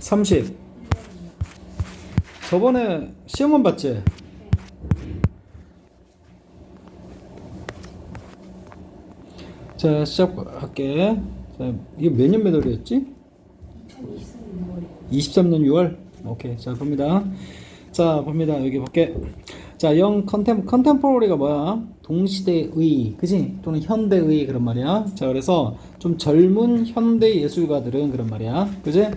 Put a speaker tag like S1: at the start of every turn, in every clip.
S1: 30. 저번에 시험원 봤지? 자, 시작할게. 자, 이게 몇 년 매달이었지? 23년 6월. 오케이. 자, 봅니다. 자, 봅니다. 여기 볼게. 자, 컨템포러리가 뭐야? 동시대의, 그지? 또는 현대의 그런 말이야. 자, 그래서 좀 젊은 현대 예술가들은 그런 말이야. 그지?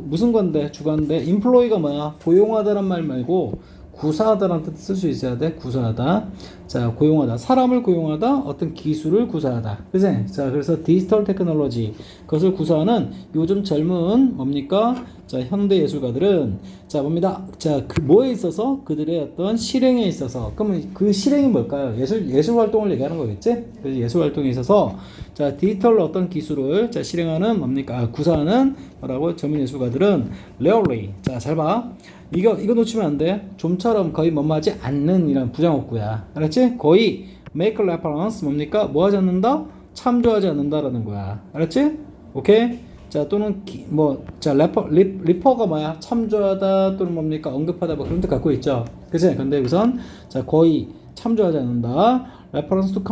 S1: 무슨 건데? 주관데. 인플로이가 뭐야? 고용하다란 말 말고 구사하다라는 뜻 쓸 수 있어야 돼. 구사하다. 자, 고용하다. 사람을 고용하다. 어떤 기술을 구사하다. 그지? 자, 그래서 디지털 테크놀로지. 그것을 구사하는 요즘 젊은 뭡니까? 자, 현대 예술가들은 자, 봅니다. 자, 그 뭐에 있어서 그들의 어떤 실행에 있어서 그러면 그 실행이 뭘까요? 예술 활동을 얘기하는 거겠지? 그래서 예술 활동에 있어서 자, 디지털 어떤 기술을 자, 실행하는 뭡니까? 구사하는 뭐라고? 젊은 예술가들은 rarely. 자, 잘 봐. 이거 놓치면 안 돼. 좀처럼 거의 뭐뭐하지 않는 이런 부정어구야. 알았지? 거의 make reference 뭡니까? 뭐 하지 않는다? 참조하지 않는다라는 거야. 알았지? 오케이? 자, 또는 리퍼가 뭐야? 참조하다 또는 뭡니까? 언급하다 뭐 그런 뜻 갖고 있죠. 그치? 근데 우선 자, 거의 참조하지 않는다. reference to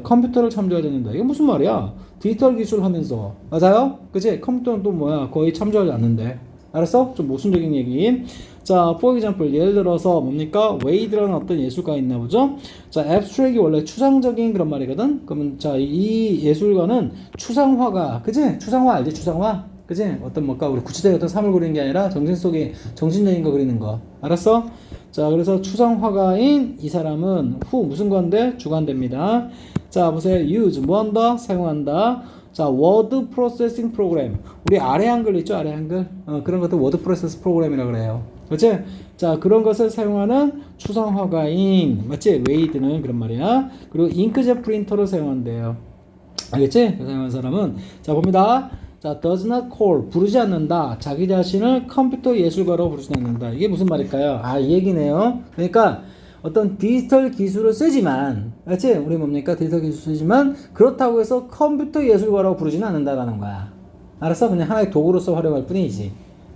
S1: 컴퓨터를 참조하지 않는다. 이게 무슨 말이야? 디지털 기술 하면서 맞아요? 그치? 컴퓨터는 또 뭐야? 거의 참조하지 않는데. 알았어? 좀 모순적인 얘기. 자, for example, 예를 들어서 뭡니까? 웨이드라는 어떤 예술가 있나 보죠? 자, abstract이 원래 추상적인 그런 말이거든? 그러면 자, 이 예술가는 추상화가, 그지? 추상화 알지? 추상화? 그지? 어떤 우리 구체적인 어떤 삶을 그리는 게 아니라 정신 속에 정신적인 거 그리는 거. 알았어? 자, 그래서 추상화가인 이 사람은 무슨 건데? 주관됩니다. 자, 보세요. use, 뭐 한다? 사용한다. 자, 워드 프로세싱 프로그램. 우리 아래 한글 있죠? 아래 한글. 그런 것도 워드 프로세스 프로그램이라고 그래요. 그렇지? 자, 그런 것을 사용하는 추상화가인, 맞지? 웨이드는 그런 말이야. 그리고 잉크젯 프린터를 사용한대요. 알겠지? 그 사용하는 사람은 자, 봅니다. 자, does not call, 부르지 않는다. 자기 자신을 컴퓨터 예술가로 부르지 않는다. 이게 무슨 말일까요? 이 얘기네요. 그러니까 어떤 디지털 기술을 쓰지만, 알지? 우리 뭡니까? 디지털 기술 쓰지만, 그렇다고 해서 컴퓨터 예술가라고 부르지는 않는다라는 거야. 알았어? 그냥 하나의 도구로서 활용할 뿐이지.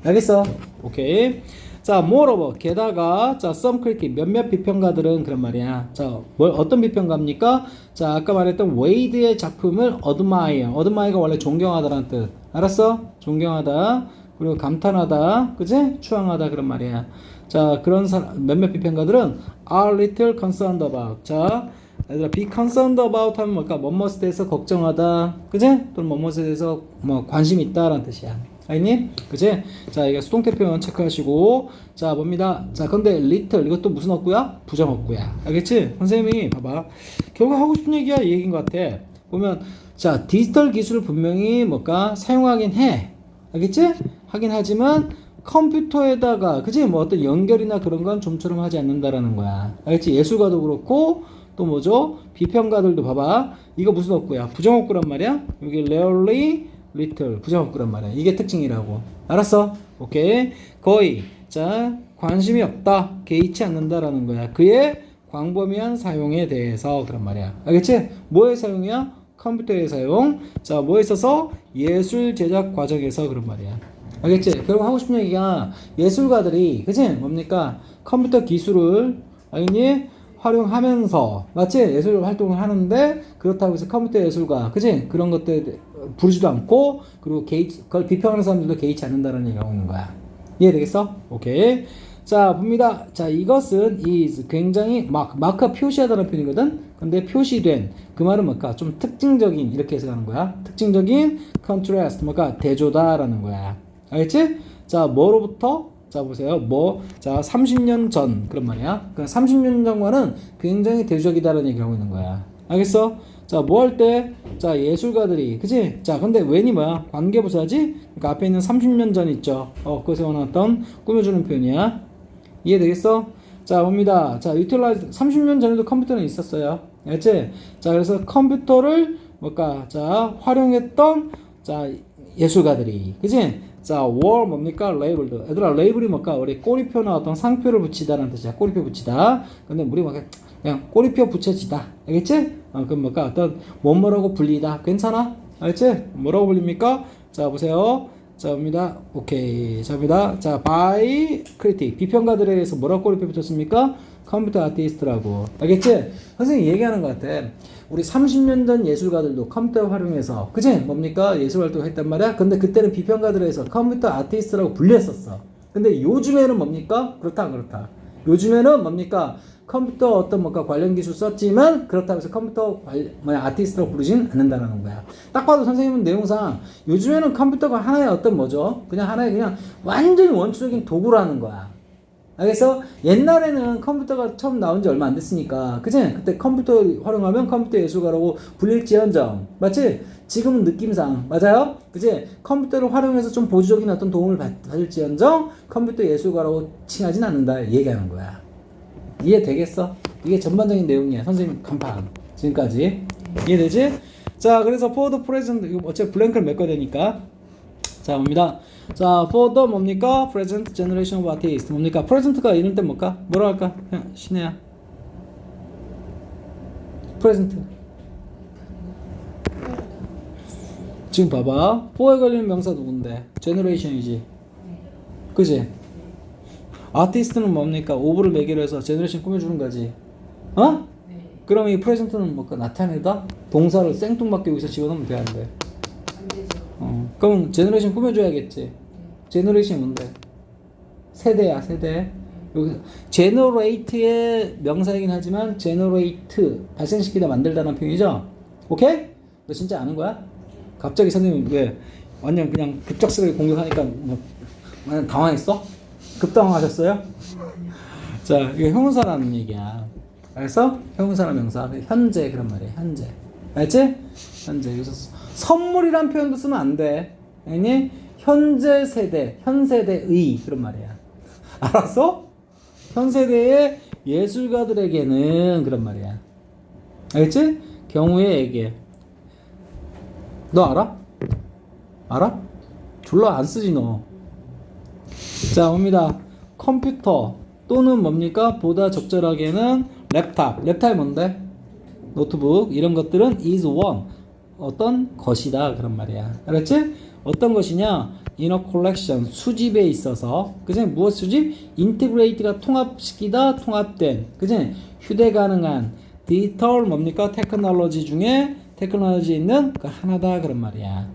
S1: 알겠어? 오케이. 자, moreover, 게다가, 자, some critic, 몇몇 비평가들은 그런 말이야. 자, 어떤 비평가입니까? 자, 아까 말했던 웨이드의 작품을 admire가 원래 존경하다라는 뜻. 알았어? 존경하다. 그리고 감탄하다. 그지? 추앙하다. 그런 말이야. 자, 그런 몇몇 비평가들은 are little concerned about. 자, 얘들아, be concerned about 하면 뭘까? 뭐뭐에 대해서 걱정하다. 그지? 또는 뭐뭐에 대해서 관심 있다라는 뜻이야. 알겠니? 그지? 자, 이게 수동태 표현 체크하시고. 자, 봅니다. 자, 근데 little 이것도 무슨 어구야? 부정어구야. 알겠지? 선생님이 봐봐. 결국 하고 싶은 얘기야. 이 얘기인 것 같아. 보면 자, 디지털 기술을 분명히 사용하긴 해. 알겠지? 하긴 하지만 컴퓨터에다가 그지? 어떤 연결이나 그런 건 좀처럼 하지 않는다라는 거야. 알겠지? 예술가도 그렇고 또 뭐죠? 비평가들도 봐봐. 이거 무슨 어구야? 부정어구란 말이야. 여기 rarely, little 부정어구란 말이야. 이게 특징이라고. 알았어? 오케이. 거의 자, 관심이 없다. 개의치 않는다라는 거야. 그의 광범위한 사용에 대해서 그런 말이야. 알겠지? 뭐의 사용이야? 컴퓨터의 사용. 자, 뭐에 있어서? 예술 제작 과정에서 그런 말이야. 알겠지? 결국 하고 싶은 얘기가 예술가들이 그치? 뭡니까? 컴퓨터 기술을 알겠니? 활용하면서 맞지? 예술 활동을 하는데 그렇다고 해서 컴퓨터 예술가 그치? 그런 것들 부르지도 않고 그리고 그걸 비평하는 사람들도 개의치 않는다는 얘기가 오는 거야. 이해되겠어? 오케이. 자, 봅니다. 자, 이것은 is 굉장히 마크가 표시하다는 표현이거든. 근데 표시된 그 말은 뭘까? 좀 특징적인 이렇게 해석하는 거야. 특징적인 contrast 대조다라는 거야. 알겠지? 자, 뭐로부터? 자, 보세요. 자, 30년 전 그런 말이야. 그러니까 30년 전과는 굉장히 대조적이다라는 얘기를 하고 있는 거야. 알겠어? 자, 뭐 할 때? 자, 예술가들이 그치? 자, 근데 웬이 뭐야? 관계부사지? 그러니까 앞에 있는 30년 전 있죠. 그것에 원했던 꾸며주는 표현이야. 이해되겠어? 자, 봅니다. 자, utilize 30년 전에도 컴퓨터는 있었어요. 알겠지? 자, 그래서 컴퓨터를 자, 활용했던 자, 예술가들이 그치? 자, were 뭡니까? labeled. 얘들아, 레이블이 우리 꼬리표나 어떤 상표를 붙이다라는 뜻이야. 꼬리표 붙이다. 근데 우리 그냥 꼬리표 붙여지다. 알겠지? 그럼 어떤 뭐뭐라고 불리다. 괜찮아? 알겠지? 뭐라고 불립니까? 자, 보세요. 자, 옵니다. 오케이. 자, 옵니다. 자, by critic. 비평가들에 의해서 뭐라고 꼬리표 붙였습니까? 컴퓨터 아티스트라고. 알겠지? 선생님이 얘기하는 것 같아. 우리 30년 전 예술가들도 컴퓨터 활용해서, 그치? 뭡니까? 예술 활동을 했단 말이야? 근데 그때는 비평가들에 의해서 컴퓨터 아티스트라고 불렸었어. 근데 요즘에는 뭡니까? 그렇다, 안 그렇다. 요즘에는 뭡니까? 컴퓨터 어떤 뭔가 관련 기술 썼지만 그렇다고 해서 컴퓨터 아티스트라고 부르진 않는다는 거야. 딱 봐도 선생님은 내용상 요즘에는 컴퓨터가 하나의 어떤 뭐죠? 그냥 하나의 그냥 완전히 원초적인 도구라는 거야. 그래서 옛날에는 컴퓨터가 처음 나온 지 얼마 안 됐으니까, 그치? 그때 컴퓨터 활용하면 컴퓨터 예술가라고 불릴지언정, 맞지? 지금은 느낌상, 맞아요? 그치? 컴퓨터를 활용해서 좀 보조적인 어떤 도움을 받을지언정 컴퓨터 예술가라고 칭하진 않는다 얘기하는 거야. 이해되겠어? 이게 전반적인 내용이야. 선생님 간판 지금까지 이해되지? 자, 그래서 for the present, 이거 어차피 블랭크를 메꿔야 되니까, 자, 봅니다. 자, for the 뭡니까? present generation of artists. 뭡니까? present가 이럴 때 뭘까? 뭐라 할까? 그냥 신혜야. present. 지금 봐봐. for에 걸리는 명사 누군데? generation이지. 그지? 아티스트는 뭡니까? 오브를 매개로 해서 제너레이션 꾸며주는 거지. 어?
S2: 네.
S1: 그럼 이 프레젠트는 뭘까? 나타내다? 동사를 생뚱맞게 여기서 집어넣으면 돼, 안 돼?
S2: 안 되죠.
S1: 그럼 제너레이션 꾸며줘야겠지.
S2: 네.
S1: 제너레이션이 뭔데? 세대야, 세대. 여기 제너레이트의 명사이긴 하지만 제너레이트 발생시키다 만들다는 표현이죠. 오케이? 너 진짜 아는 거야? 갑자기 선생님 왜 완전 그냥 급작스럽게 공격하니까 뭐 완전 당황했어? 급당황하셨어요? 자, 이게 형용사라는 얘기야. 그래서 형용사나 명사, 현재 그런 말이야. 현재. 알지? 현재. 여기서 선물이란 표현도 쓰면 안 돼. 아니? 현재 세대, 현 세대의 그런 말이야. 알았어? 현 세대의 예술가들에게는 그런 말이야. 알겠지? 경우에에게. 너 알아? 알아? 졸라 안 쓰지 너. 자, 옵니다. 컴퓨터 또는 뭡니까? 보다 적절하게는 랩탑. 랩탑이 뭔데? 노트북. 이런 것들은 is one. 어떤 것이다. 그런 말이야. 알았지? 어떤 것이냐? in a collection. 수집에 있어서. 그지? 무엇 수집? integrate가 통합시키다. 통합된. 그지? 휴대 가능한 디지털 뭡니까? 테크놀로지 중에 테크놀로지 있는 그 하나다. 그런 말이야.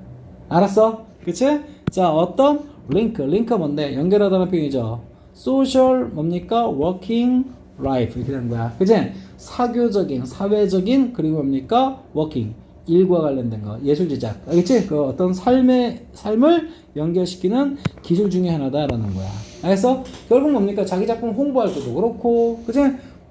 S1: 알았어? 그치? 자, 어떤 링크 뭔데? 연결하다는 표현이죠. social 뭡니까? working life 이렇게 되는 거야. 그치? 사교적인, 사회적인, 그리고 뭡니까? working 일과 관련된 거, 예술 제작. 알겠지? 그 어떤 삶을 연결시키는 기술 중에 하나다라는 거야. 알겠어? 결국 뭡니까? 자기 작품 홍보할 때도 그렇고, 그치?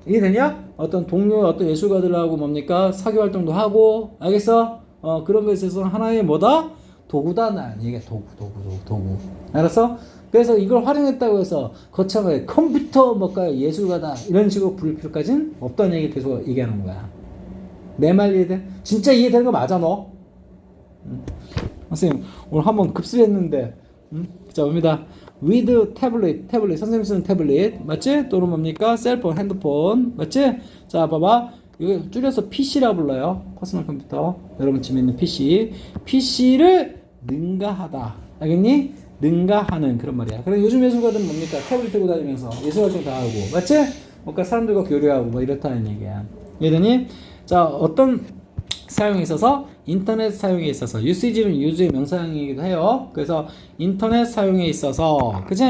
S1: 이해되냐? 어떤 동료, 어떤 예술가들하고 뭡니까? 사교 활동도 하고, 알겠어? 그런 것에 있어서 하나의 뭐다? 도구다. 난 이게 도구. 알았어? 그래서 이걸 활용했다고 해서 거창하게 컴퓨터 뭐까 예술가다 이런 식으로 부를 필요까지는 없다는 얘기 계속 얘기하는 거야. 내 말 이해돼? 진짜 이해되는 거 맞아 너? 선생님 오늘 한번 급습했는데 자, 봅니다. with 태블릿 선생님 쓰는 태블릿 맞지? 또는 뭡니까? 셀폰 핸드폰 맞지? 자, 봐봐. 이거 줄여서 PC라 불러요. 퍼스널 컴퓨터. 여러분 집에 있는 PC를 능가하다. 알겠니? 능가하는 그런 말이야. 그럼 요즘 예술가들은 뭡니까? 태블릿 들고 다니면서 예술 활동 다 하고, 맞지? 뭔가 사람들과 교류하고 뭐 이렇다는 얘기야. 이해되니? 자, 어떤 사용에 있어서 인터넷 사용에 있어서 유시지는 유즈의 명사형이기도 해요. 그래서 인터넷 사용에 있어서, 그치?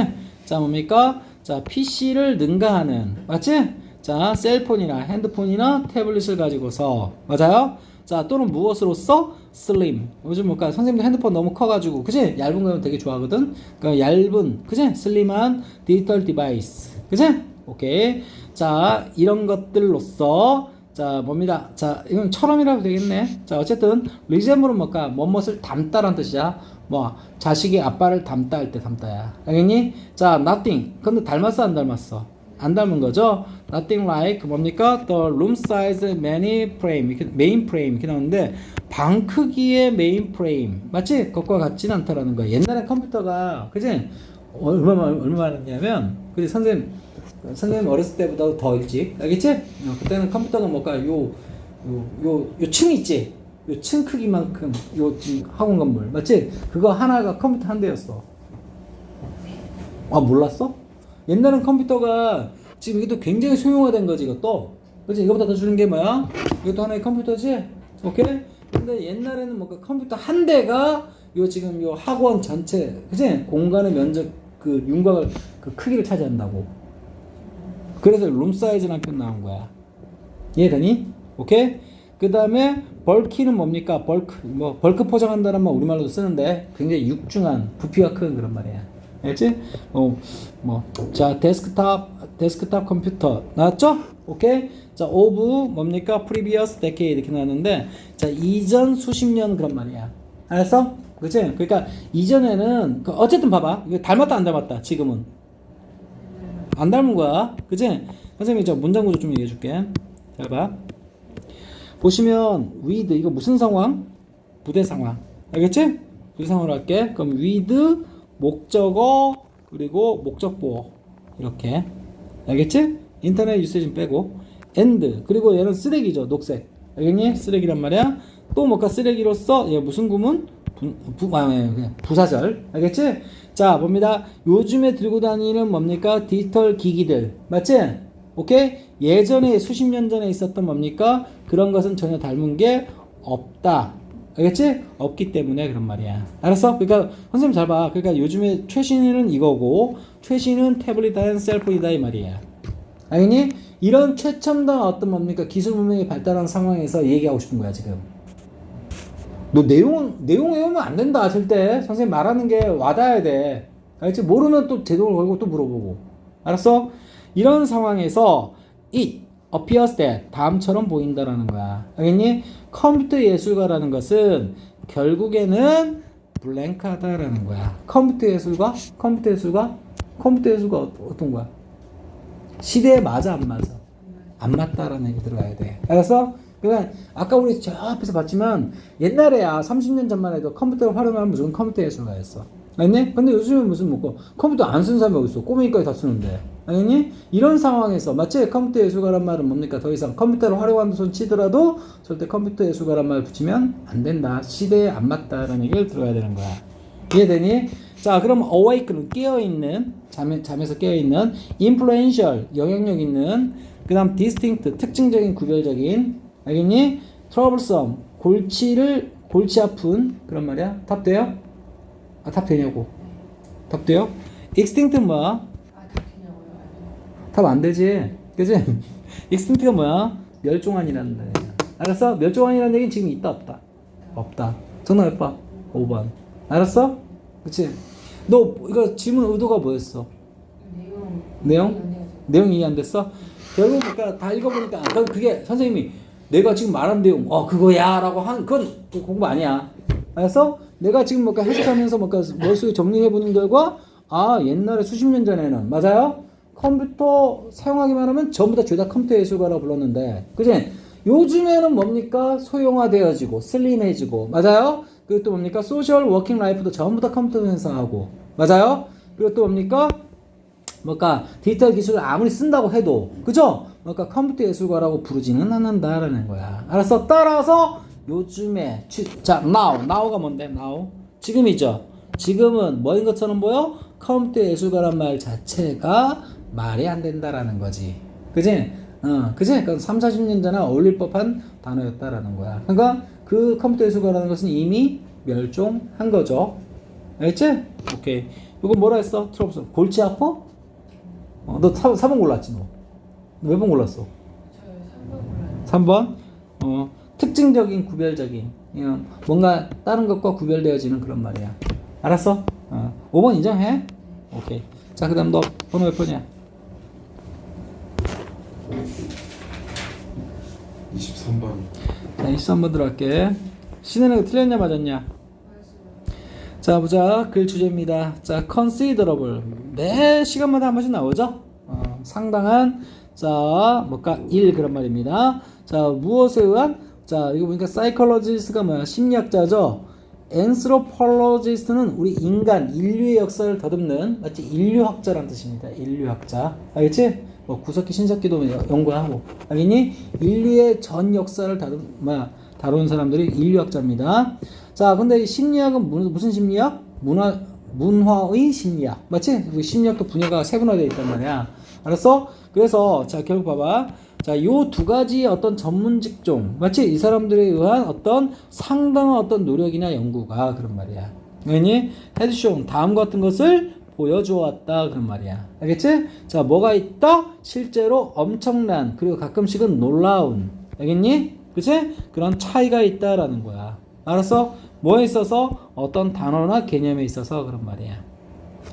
S1: 자, 뭡니까? 자, PC를 능가하는, 맞지? 자, 셀폰이나 핸드폰이나 태블릿을 가지고서, 맞아요? 자, 또는 무엇으로써? 슬림. 요즘 뭘까? 선생님도 핸드폰 너무 커가지고, 그치? 얇은 거는 되게 좋아하거든? 그러니까 얇은, 그치? 슬림한 디지털 디바이스. 그치? 오케이. 자, 이런 것들로써, 자, 뭡니다. 자, 이건 처럼이라고 되겠네. 자, 어쨌든, 리셈블은 뭘까? 뭐뭇을 담다라는 뜻이야. 뭐, 자식이 아빠를 담다 할 때 담다야. 알겠니? 자, nothing. 근데 닮았어, 안 닮았어? 안 닮은 거죠? Nothing like 뭡니까? The room size many frame 이렇게 메인 프레임 이렇게 나오는데 방 크기의 메인 프레임 맞지? 그것과 같진 않다라는 거야. 옛날에 컴퓨터가 그지? 얼마나 그지? 선생님 어렸을 때보다 더 일찍 알겠지? 그때는 컴퓨터가 뭘까? 요 층 있지? 요 층 크기만큼 요 지금 학원 건물 맞지? 그거 하나가 컴퓨터 한 대였어. 아 몰랐어? 옛날엔 컴퓨터가 지금 이것도 굉장히 소형화된 거지 이것도. 그렇지? 이거보다 더 주는 게 뭐야? 이것도 하나의 컴퓨터지? 오케이? 근데 옛날에는 뭔가 컴퓨터 한 대가 요 지금 요 학원 전체 그치? 공간의 면적 그 윤곽을 그 크기를 차지한다고. 그래서 룸 사이즈라는 표현 나온 거야. 이해되니? 오케이? 그 다음에 벌키는 뭡니까? 벌크 포장한다는 말 우리말로도 쓰는데 굉장히 육중한 부피가 큰 그런 말이야. 알지? 자, 데스크탑 컴퓨터 나왔죠? 오케이? 자, 오브 뭡니까? previous decade 이렇게 나왔는데 자, 이전 수십 년 그런 말이야. 알았어? 그치? 그러니까 이전에는 어쨌든 봐봐. 이거 닮았다 안 닮았다 지금은 안 닮은 거야. 그치? 선생님이 저 문장 구조 좀 얘기해 줄게. 잘 봐. 보시면 with 이거 무슨 상황? 부대 상황. 알겠지? 부대 상황으로 할게. 그럼 with 목적어 그리고 목적보호 이렇게. 알겠지? 인터넷 유세진 빼고 and 그리고 얘는 쓰레기죠. 녹색. 알겠니? 쓰레기란 말이야. 또 뭔가 쓰레기로서 얘 무슨 구문? 부사절. 알겠지? 자 봅니다. 요즘에 들고 다니는 뭡니까? 디지털 기기들 맞지? 오케이? 예전에 수십 년 전에 있었던 뭡니까? 그런 것은 전혀 닮은 게 없다. 알겠지? 없기 때문에 그런 말이야. 알았어? 그러니까 선생님 잘 봐. 그러니까 요즘에 최신은 이거고 최신은 태블릿 앤 셀폰이다 이 말이야. 알겠니? 이런 최첨단 어떤 뭡니까? 기술 문명이 발달한 상황에서 얘기하고 싶은 거야 지금. 너 내용 외우면 안 된다 절대. 선생님 말하는 게 와닿아야 돼. 알겠지? 모르면 또 제동을 걸고 또 물어보고. 알았어? 이런 상황에서 it appears that 다음처럼 보인다라는 거야. 알겠니? 컴퓨터 예술가라는 것은 결국에는 블랭크하다라는 거야. 컴퓨터 예술가 어떤 거야? 시대에 맞아 안 맞아? 안 맞다라는 얘기 들어가야 돼. 알았어? 그러니까 아까 우리 저 앞에서 봤지만 옛날에야 30년 전만 해도 컴퓨터를 활용하면 무조건 컴퓨터 예술가였어. 알겠니? 근데 요즘은 무슨 뭐 컴퓨터 안 쓰는 사람이 어딨어? 꼬맹이까지 다 쓰는데. 알겠니? 이런 상황에서 마치 컴퓨터 예술가란 말은 뭡니까? 더 이상 컴퓨터를 활용하는 손 치더라도 절대 컴퓨터 예술가란 말 붙이면 안 된다. 시대에 안 맞다라는 얘기를 들어야 되는 거야. 이해되니? 자, 그럼 awake는 깨어있는, 잠에서 깨어있는, influential, 영향력 있는, 그 다음 distinct, 특징적인, 구별적인, 알겠니? troublesome, 골치 아픈, 그런 말이야. 답 돼요? 아, 답 되냐고. 답 돼요? extinct는 뭐야? 답 안 되지. 그치? extinct가 뭐야? 멸종한이라는 말이야. 알았어? 멸종한이라는 얘기는 지금 있다, 없다? 없다. 정답 몇 번? 5번. 알았어? 그치? 너 이거 질문 의도가 뭐였어? 내용 이해 안 됐어? 결국 그러니까 다 읽어보니까 그게 선생님이 내가 지금 말한 내용 그거야 라고 한 그건 공부 아니야. 알았어? 내가 지금 뭔가 해석하면서 뭔가 머릿속에 정리해보는 결과 옛날에 수십 년 전에는 맞아요? 컴퓨터 사용하기만 하면 전부 다 죄다 컴퓨터 예술가라고 불렀는데 그치? 요즘에는 뭡니까? 소형화되어지고 슬림해지고 맞아요? 그리고 또 뭡니까? 소셜 워킹 라이프도 전부 다 컴퓨터 생성하고 맞아요? 그리고 또 뭡니까? 디지털 기술을 아무리 쓴다고 해도 그죠? 컴퓨터 예술가라고 부르지는 않는다라는 거야. 알았어? 따라서 요즘에 now가 뭔데? now 지금이죠. 지금은 뭐인 것처럼 보여? 컴퓨터 예술가란 말 자체가 말이 안 된다라는 거지. 그지? 그지? 그러니까 3, 40년 전에 어울릴 법한 단어였다라는 거야. 그러니까 그 컴퓨터 예술가라는 것은 이미 멸종한 거죠. 알겠지? 오케이. 이거 뭐라 했어? 트러블. 골치 아파? 너 4번 골랐지 너. 몇 번 골랐어? 저 3번 골랐어. 3번? 특징적인, 구별적인. 뭔가 다른 것과 구별되어지는 그런 말이야. 알았어? 5번 인정해? 오케이. 자, 그 다음 너 번호 몇 번이야?
S2: 23번.
S1: 자, 23번 들어갈게. 신혜는 틀렸냐 맞았냐? 자, 보자. 글 주제입니다. 자, considerable. 매 시간마다 한 번씩 나오죠? 상당한, 일 그런 말입니다. 자, 무엇에 의한? 자, 이거 보니까 psychologist가 뭐야? 심리학자죠? anthropologist는 우리 인류의 역사를 더듬는, 맞지? 인류학자란 뜻입니다. 인류학자. 알겠지? 구석기, 신석기도 연구하고. 알겠니? 인류의 전 역사를 다루는 사람들이 인류학자입니다. 자, 근데 이 심리학은 무슨 심리학? 문화의 심리학. 맞지? 그 심리학도 분야가 세분화되어 있단 말이야. 알았어? 그래서, 자, 결국 봐봐. 자, 요 두 가지 어떤 전문 직종. 맞지? 이 사람들에 의한 어떤 상당한 어떤 노력이나 연구가 그런 말이야. 왜니? 헤드쇼, 다음 같은 것을 보여주었다. 그런 말이야. 알겠지? 자, 뭐가 있다? 실제로 엄청난, 그리고 가끔씩은 놀라운. 알겠니? 그치? 그런 차이가 있다라는 거야. 알았어? 뭐에 있어서? 어떤 단어나 개념에 있어서 그런 말이야.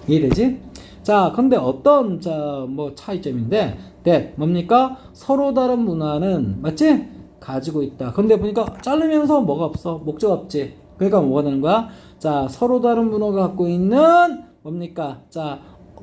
S1: 이해되지? 자, 근데 어떤, 자, 뭐 차이점인데, 뭡니까? 서로 다른 문화는, 맞지? 가지고 있다. 근데 보니까 자르면서 뭐가 없어? 목적 없지. 그러니까 뭐가 되는 거야? 자, 서로 다른 문화가 갖고 있는, 뭡니까? 자,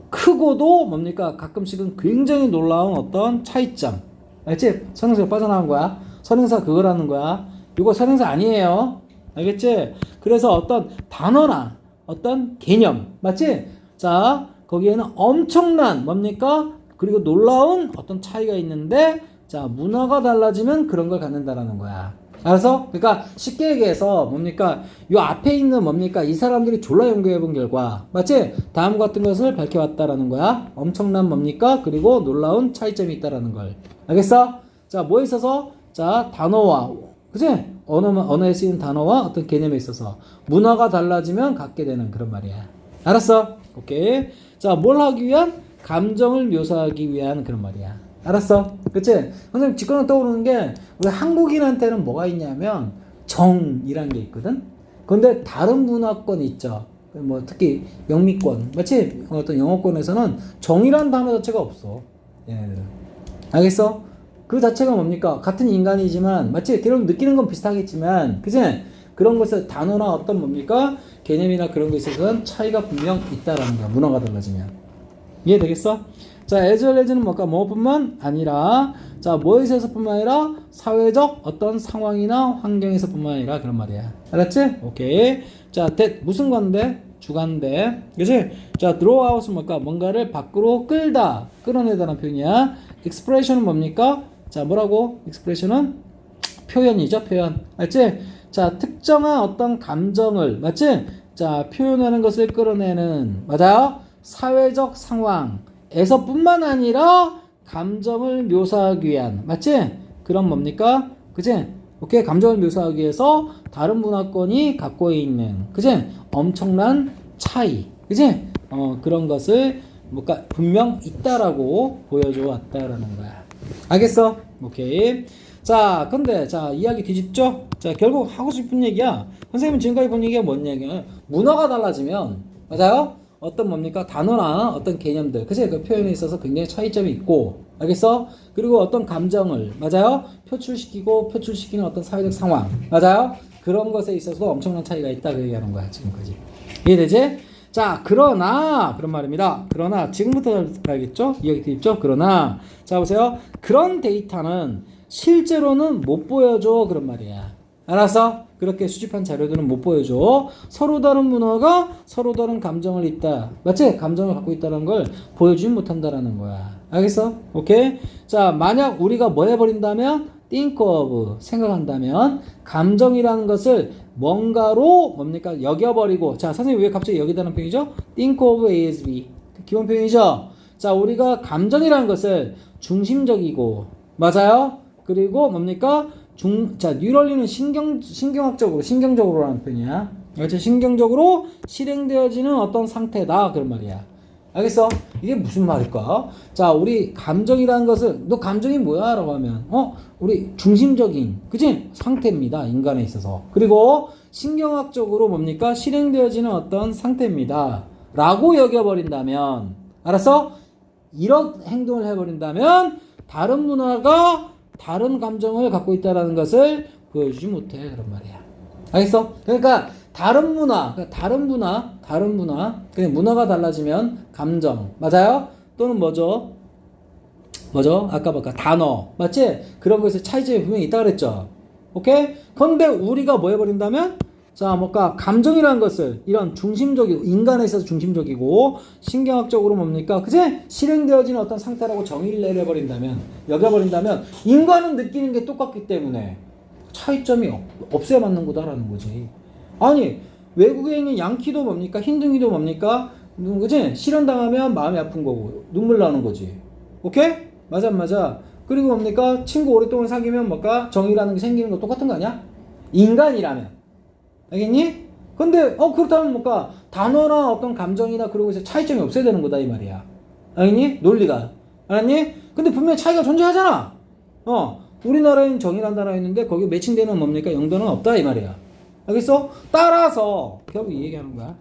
S1: 크고도 뭡니까? 가끔씩은 굉장히 놀라운 어떤 차이점. 알지? 선행사가 빠져나온 거야. 선행사 그거라는 거야. 이거 선행사 아니에요. 알겠지? 그래서 어떤 단어나 어떤 개념, 맞지? 자, 거기에는 엄청난 뭡니까? 그리고 놀라운 어떤 차이가 있는데, 자, 문화가 달라지면 그런 걸 갖는다라는 거야. 알아서? 그러니까 쉽게 얘기해서 뭡니까? 요 앞에 있는 뭡니까? 이 사람들이 졸라 연구해 본 결과, 맞지? 다음 같은 것을 밝혀왔다라는 거야. 엄청난 뭡니까? 그리고 놀라운 차이점이 있다라는 걸. 알겠어? 자, 뭐에 있어서? 자, 단어와, 그치? 언어에 쓰이는 단어와 어떤 개념에 있어서 문화가 달라지면 갖게 되는 그런 말이야. 알았어? 오케이. 자, 뭘 하기 위한? 감정을 묘사하기 위한 그런 말이야. 알았어? 그치? 선생님 직관으로 떠오르는 게 우리 한국인한테는 뭐가 있냐면 정이란 게 있거든? 근데 다른 문화권이 있죠. 뭐 특히 영미권, 마치 어떤 영어권에서는 정이란 단어 자체가 없어. 얘네들은. 알겠어? 그 자체가 뭡니까? 같은 인간이지만 마치 여러분 느끼는 건 비슷하겠지만, 그치? 그런 것에 단어나 어떤 뭡니까? 개념이나 그런 것에 있어서는 차이가 분명 있다라는 거야. 문화가 달라지면. 이해되겠어? 자, as well as는 뭘까? 뭐뿐만 아니라, 자, 뭐에 있어서뿐만 아니라 사회적 어떤 상황이나 환경에서뿐만 아니라 그런 말이야. 알았지? 오케이. 자, 무슨 관대? 주관대. 그치? 자, draw out은 뭘까? 뭔가를 밖으로 끌다, 끌어내다라는 표현이야. expression은 뭡니까? 자, 뭐라고? expression은 표현이죠, 표현. 알지? 자, 특정한 어떤 감정을, 맞지? 자, 표현하는 것을 끌어내는, 맞아요? 사회적 상황에서 뿐만 아니라 감정을 묘사하기 위한, 맞지? 그런 뭡니까? 그치? 오케이? 감정을 묘사하기 위해서 다른 문화권이 갖고 있는, 그치? 엄청난 차이, 그치? 그런 것을 뭔가 분명 있다라고 보여줘 왔다라는 거야. 알겠어? 오케이. 자, 근데, 자, 이야기 뒤집죠? 자, 결국 하고 싶은 얘기야. 선생님은 지금까지 본 얘기가 뭔 얘기야? 문화가 달라지면, 맞아요? 어떤 뭡니까? 단어나 어떤 개념들, 그치? 그 표현에 있어서 굉장히 차이점이 있고, 알겠어? 그리고 어떤 감정을, 맞아요? 표출시키는 어떤 사회적 상황, 맞아요? 그런 것에 있어서도 엄청난 차이가 있다, 그 얘기하는 거야, 지금까지. 이해되지? 자, 그러나, 그런 말입니다. 그러나, 지금부터 가야겠죠? 이야기 드립죠? 그러나, 자, 보세요. 그런 데이터는 실제로는 못 보여줘, 그런 말이야. 알았어? 그렇게 수집한 자료들은 못 보여줘. 서로 다른 문화가 서로 다른 감정을 있다. 맞지? 감정을 갖고 있다는 걸 보여주지 못한다라는 거야. 알겠어? 오케이? 자, 만약 우리가 뭐 해버린다면? think of, 생각한다면, 감정이라는 것을 뭔가로 뭡니까? 여겨버리고. 자, 선생님 왜 갑자기 여기다는 표현이죠? think of ASB. 기본 표현이죠? 자, 우리가 감정이라는 것을 중심적이고, 맞아요? 그리고 뭡니까? 자, 뉴럴리는 신경적으로 라는 표현이야. 그렇죠? 신경적으로 실행되어지는 어떤 상태다. 그런 말이야. 알겠어? 이게 무슨 말일까? 자, 우리 감정이라는 것은, 너 감정이 뭐야? 라고 하면, 우리 중심적인, 그치? 상태입니다. 인간에 있어서. 그리고 신경학적으로 뭡니까? 실행되어지는 어떤 상태입니다. 라고 여겨버린다면, 알았어? 이런 행동을 해버린다면, 다른 문화가 다른 감정을 갖고 있다는 것을 보여주지 못해. 그런 말이야. 알겠어? 그러니까 다른 문화, 그냥 문화가 달라지면 감정, 맞아요? 또는 뭐죠? 아까 단어, 맞지? 그런 것에 차이점이 분명히 있다 그랬죠? 오케이? 그런데 우리가 뭐 해버린다면? 자, 감정이라는 것을, 이런 중심적이고, 인간에 있어서 중심적이고, 신경학적으로 뭡니까? 그제? 실행되어지는 어떤 상태라고 정의를 여겨버린다면, 인간은 느끼는 게 똑같기 때문에, 차이점이 없어야 맞는 거다라는 거지. 아니 외국에 있는 양키도 뭡니까? 흰둥이도 뭡니까? 그지? 실현당하면 마음이 아픈 거고 눈물 나는 거지. 오케이? 맞아 안 맞아? 그리고 뭡니까? 친구 오랫동안 사귀면 뭘까? 정이라는 게 생기는 거 똑같은 거 아니야? 인간이라면. 알겠니? 근데 그렇다면 뭘까? 단어나 어떤 감정이나 그런 것에 차이점이 없어야 되는 거다 이 말이야. 알겠니? 논리가. 알았니? 근데 분명히 차이가 존재하잖아. 우리나라엔 정이라는 단어가 있는데 거기 매칭되는 뭡니까? 영도는 없다 이 말이야. 알겠어? 따라서 결국 이 얘기하는 거야.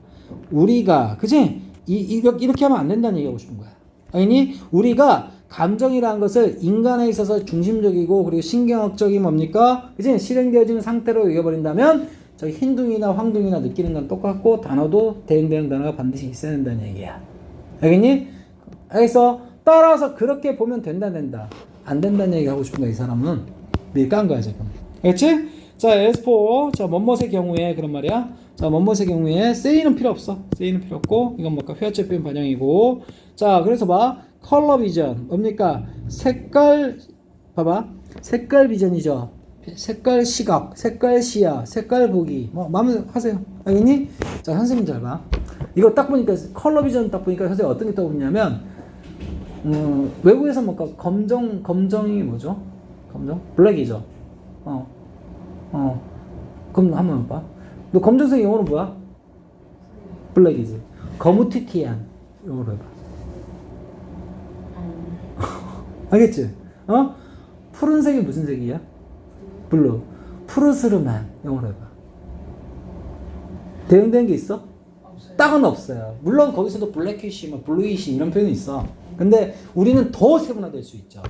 S1: 우리가 그지? 이렇게 하면 안 된다는 얘기하고 싶은 거야. 알겠니? 우리가 감정이라는 것을 인간에 있어서 중심적이고 그리고 신경학적인 뭡니까? 그지? 실행되어지는 상태로 여겨버린다면 저기 흰둥이나 황둥이나 느끼는 건 똑같고 단어도 대응되는 단어가 반드시 있어야 된다는 얘기야. 알겠니? 알겠어? 따라서 그렇게 보면 된다. 안 된다는 얘기 하고 싶은 거야 이 사람은. 미리 깐 거야 지금. 알겠지? 자 S4 자 뭐뭇의 경우에 그런 말이야. 자 뭐뭇의 경우에 say는 필요 없어. say는 필요 없고 이건 뭘까? 회화체 표현 반영이고. 자 그래서 봐. 컬러 비전 뭡니까? 색깔 봐봐. 색깔 비전이죠. 색깔 시각, 색깔 시야, 색깔 보기. 마음에 하세요. 알겠니? 자 선생님 잘 봐. 이거 딱 보니까 컬러 비전 딱 보니까 선생님 어떤 게 떠오르냐면 외국에서 뭔가 검정이 뭐죠? 검정? 블랙이죠. 그럼 한번 봐. 너 검정색 영어로 뭐야? 블랙이지. 거무튀튀한 영어로 해봐. 알겠지? 푸른색이 무슨 색이야? 블루. 푸르스름한 영어로 해봐. 대응된 게 있어? 없어요. 딱은 없어요. 물론 거기서도 블랙이시, 블루이시 이런 표현이 있어. 근데 우리는 더 세분화될 수 있죠.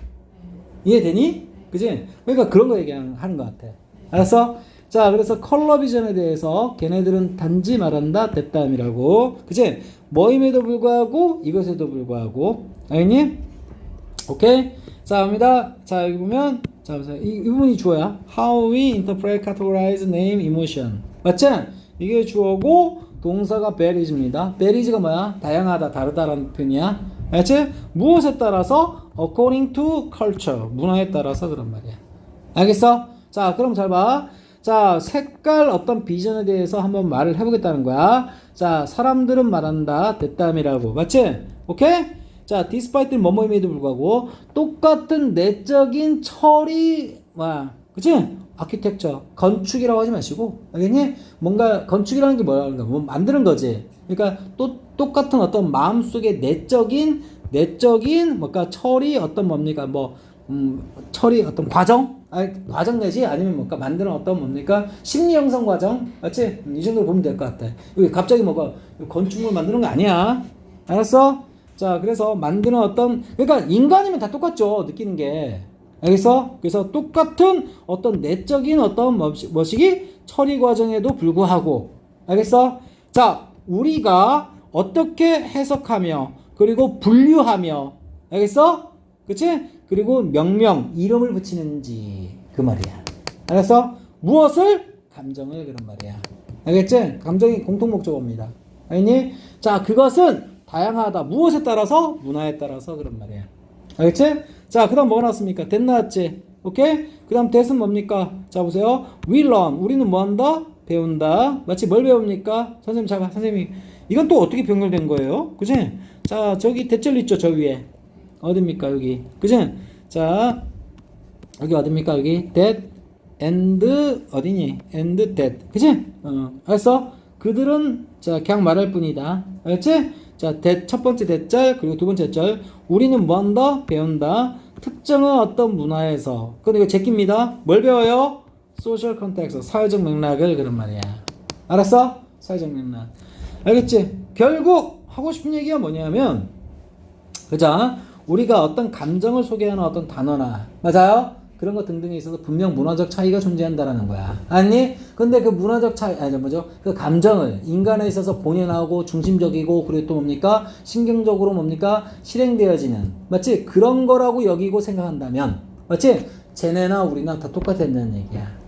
S1: 이해되니? 그지? 그러니까 그런 거 얘기하는 것 같아. 알았어? 자, 그래서 컬러 비전에 대해서 걔네들은 단지 말한다, 됐다음이라고. 그지? 뭐임에도 불구하고, 이것에도 불구하고. 알겠니? 오케이? 자, 갑니다. 자, 여기 보면, 자, 보세요. 이 부분이 주어야. How we interpret, categorize, name, emotion. 맞지? 이게 주어고, 동사가 varies,입니다. varies가 뭐야? 다양하다, 다르다라는 표현이야. 알지? 무엇에 따라서? according to culture. 문화에 따라서 그런 말이야. 알겠어? 자, 그럼 잘 봐. 자, 색깔 어떤 비전에 대해서 한번 말을 해보겠다는 거야. 자, 사람들은 말한다. 됐다음이라고. 맞지? 오케이? 자, despite 뭐뭐임에도 불구하고 똑같은 내적인 처리, 그치? 아키텍처, 건축이라고 하지 마시고, 알겠니? 뭔가 건축이라는 게 뭐라는 거야? 뭐 만드는 거지. 그러니까 똑같은 어떤 마음속의 내적인 뭔가 처리 어떤 뭡니까? 처리 어떤 과정? 과정 내지 아니면 뭔가 만드는 어떤 뭡니까? 심리 형성 과정? 맞지? 이 정도로 보면 될 것 같아. 여기 갑자기 건축물 만드는 거 아니야. 알았어? 자, 그래서 만드는 그러니까 인간이면 다 똑같죠. 느끼는 게. 알겠어? 그래서 똑같은 어떤 내적인 어떤 뭐시기? 처리 과정에도 불구하고. 알겠어? 자, 우리가 어떻게 해석하며, 그리고 분류하며, 알겠어? 그치? 그리고 명명, 이름을 붙이는지. 그 말이야. 알겠어? 무엇을? 감정을 그런 말이야. 알겠지? 감정이 공통목적어입니다. 알겠니? 자, 그것은 다양하다. 무엇에 따라서? 문화에 따라서 그런 말이야. 알겠지? 자, 그 다음 뭐가 나왔습니까? that 나왔지? 오케이? 그 다음 that은 뭡니까? 자, 보세요. we learn. 우리는 뭐 한다? 배운다. 마치 뭘 배웁니까? 선생님, 잠깐, 선생님이. 이건 또 어떻게 변경된 거예요? 그치? 자, 저기 대절 있죠? 저 위에. 어딥니까? 여기. 그치? 자, 여기 어딥니까? 여기. that and, 어디니? and that. 그치? 알았어? 그들은, 자, 그냥 말할 뿐이다. 알겠지? 자, 첫 번째 대절, 그리고 두 번째 절. 우리는 뭐 한다? 배운다. 특정한 어떤 문화에서. 근데 이거 제끼입니다. 뭘 배워요? social context, 사회적 맥락을 그런 말이야. 알았어? 사회적 맥락. 알겠지? 결국 하고 싶은 얘기가 뭐냐면, 그자 우리가 어떤 감정을 소개하는 어떤 단어나, 맞아요? 그런 것 등등에 있어서 분명 문화적 차이가 존재한다라는 거야. 아니? 근데 그 문화적 차이, 그 감정을 인간에 있어서 본연하고 중심적이고, 그리고 또 뭡니까? 신경적으로 뭡니까? 실행되어지는, 맞지? 그런 거라고 여기고 생각한다면, 맞지? 쟤네나 우리나 다 똑같다는 얘기야.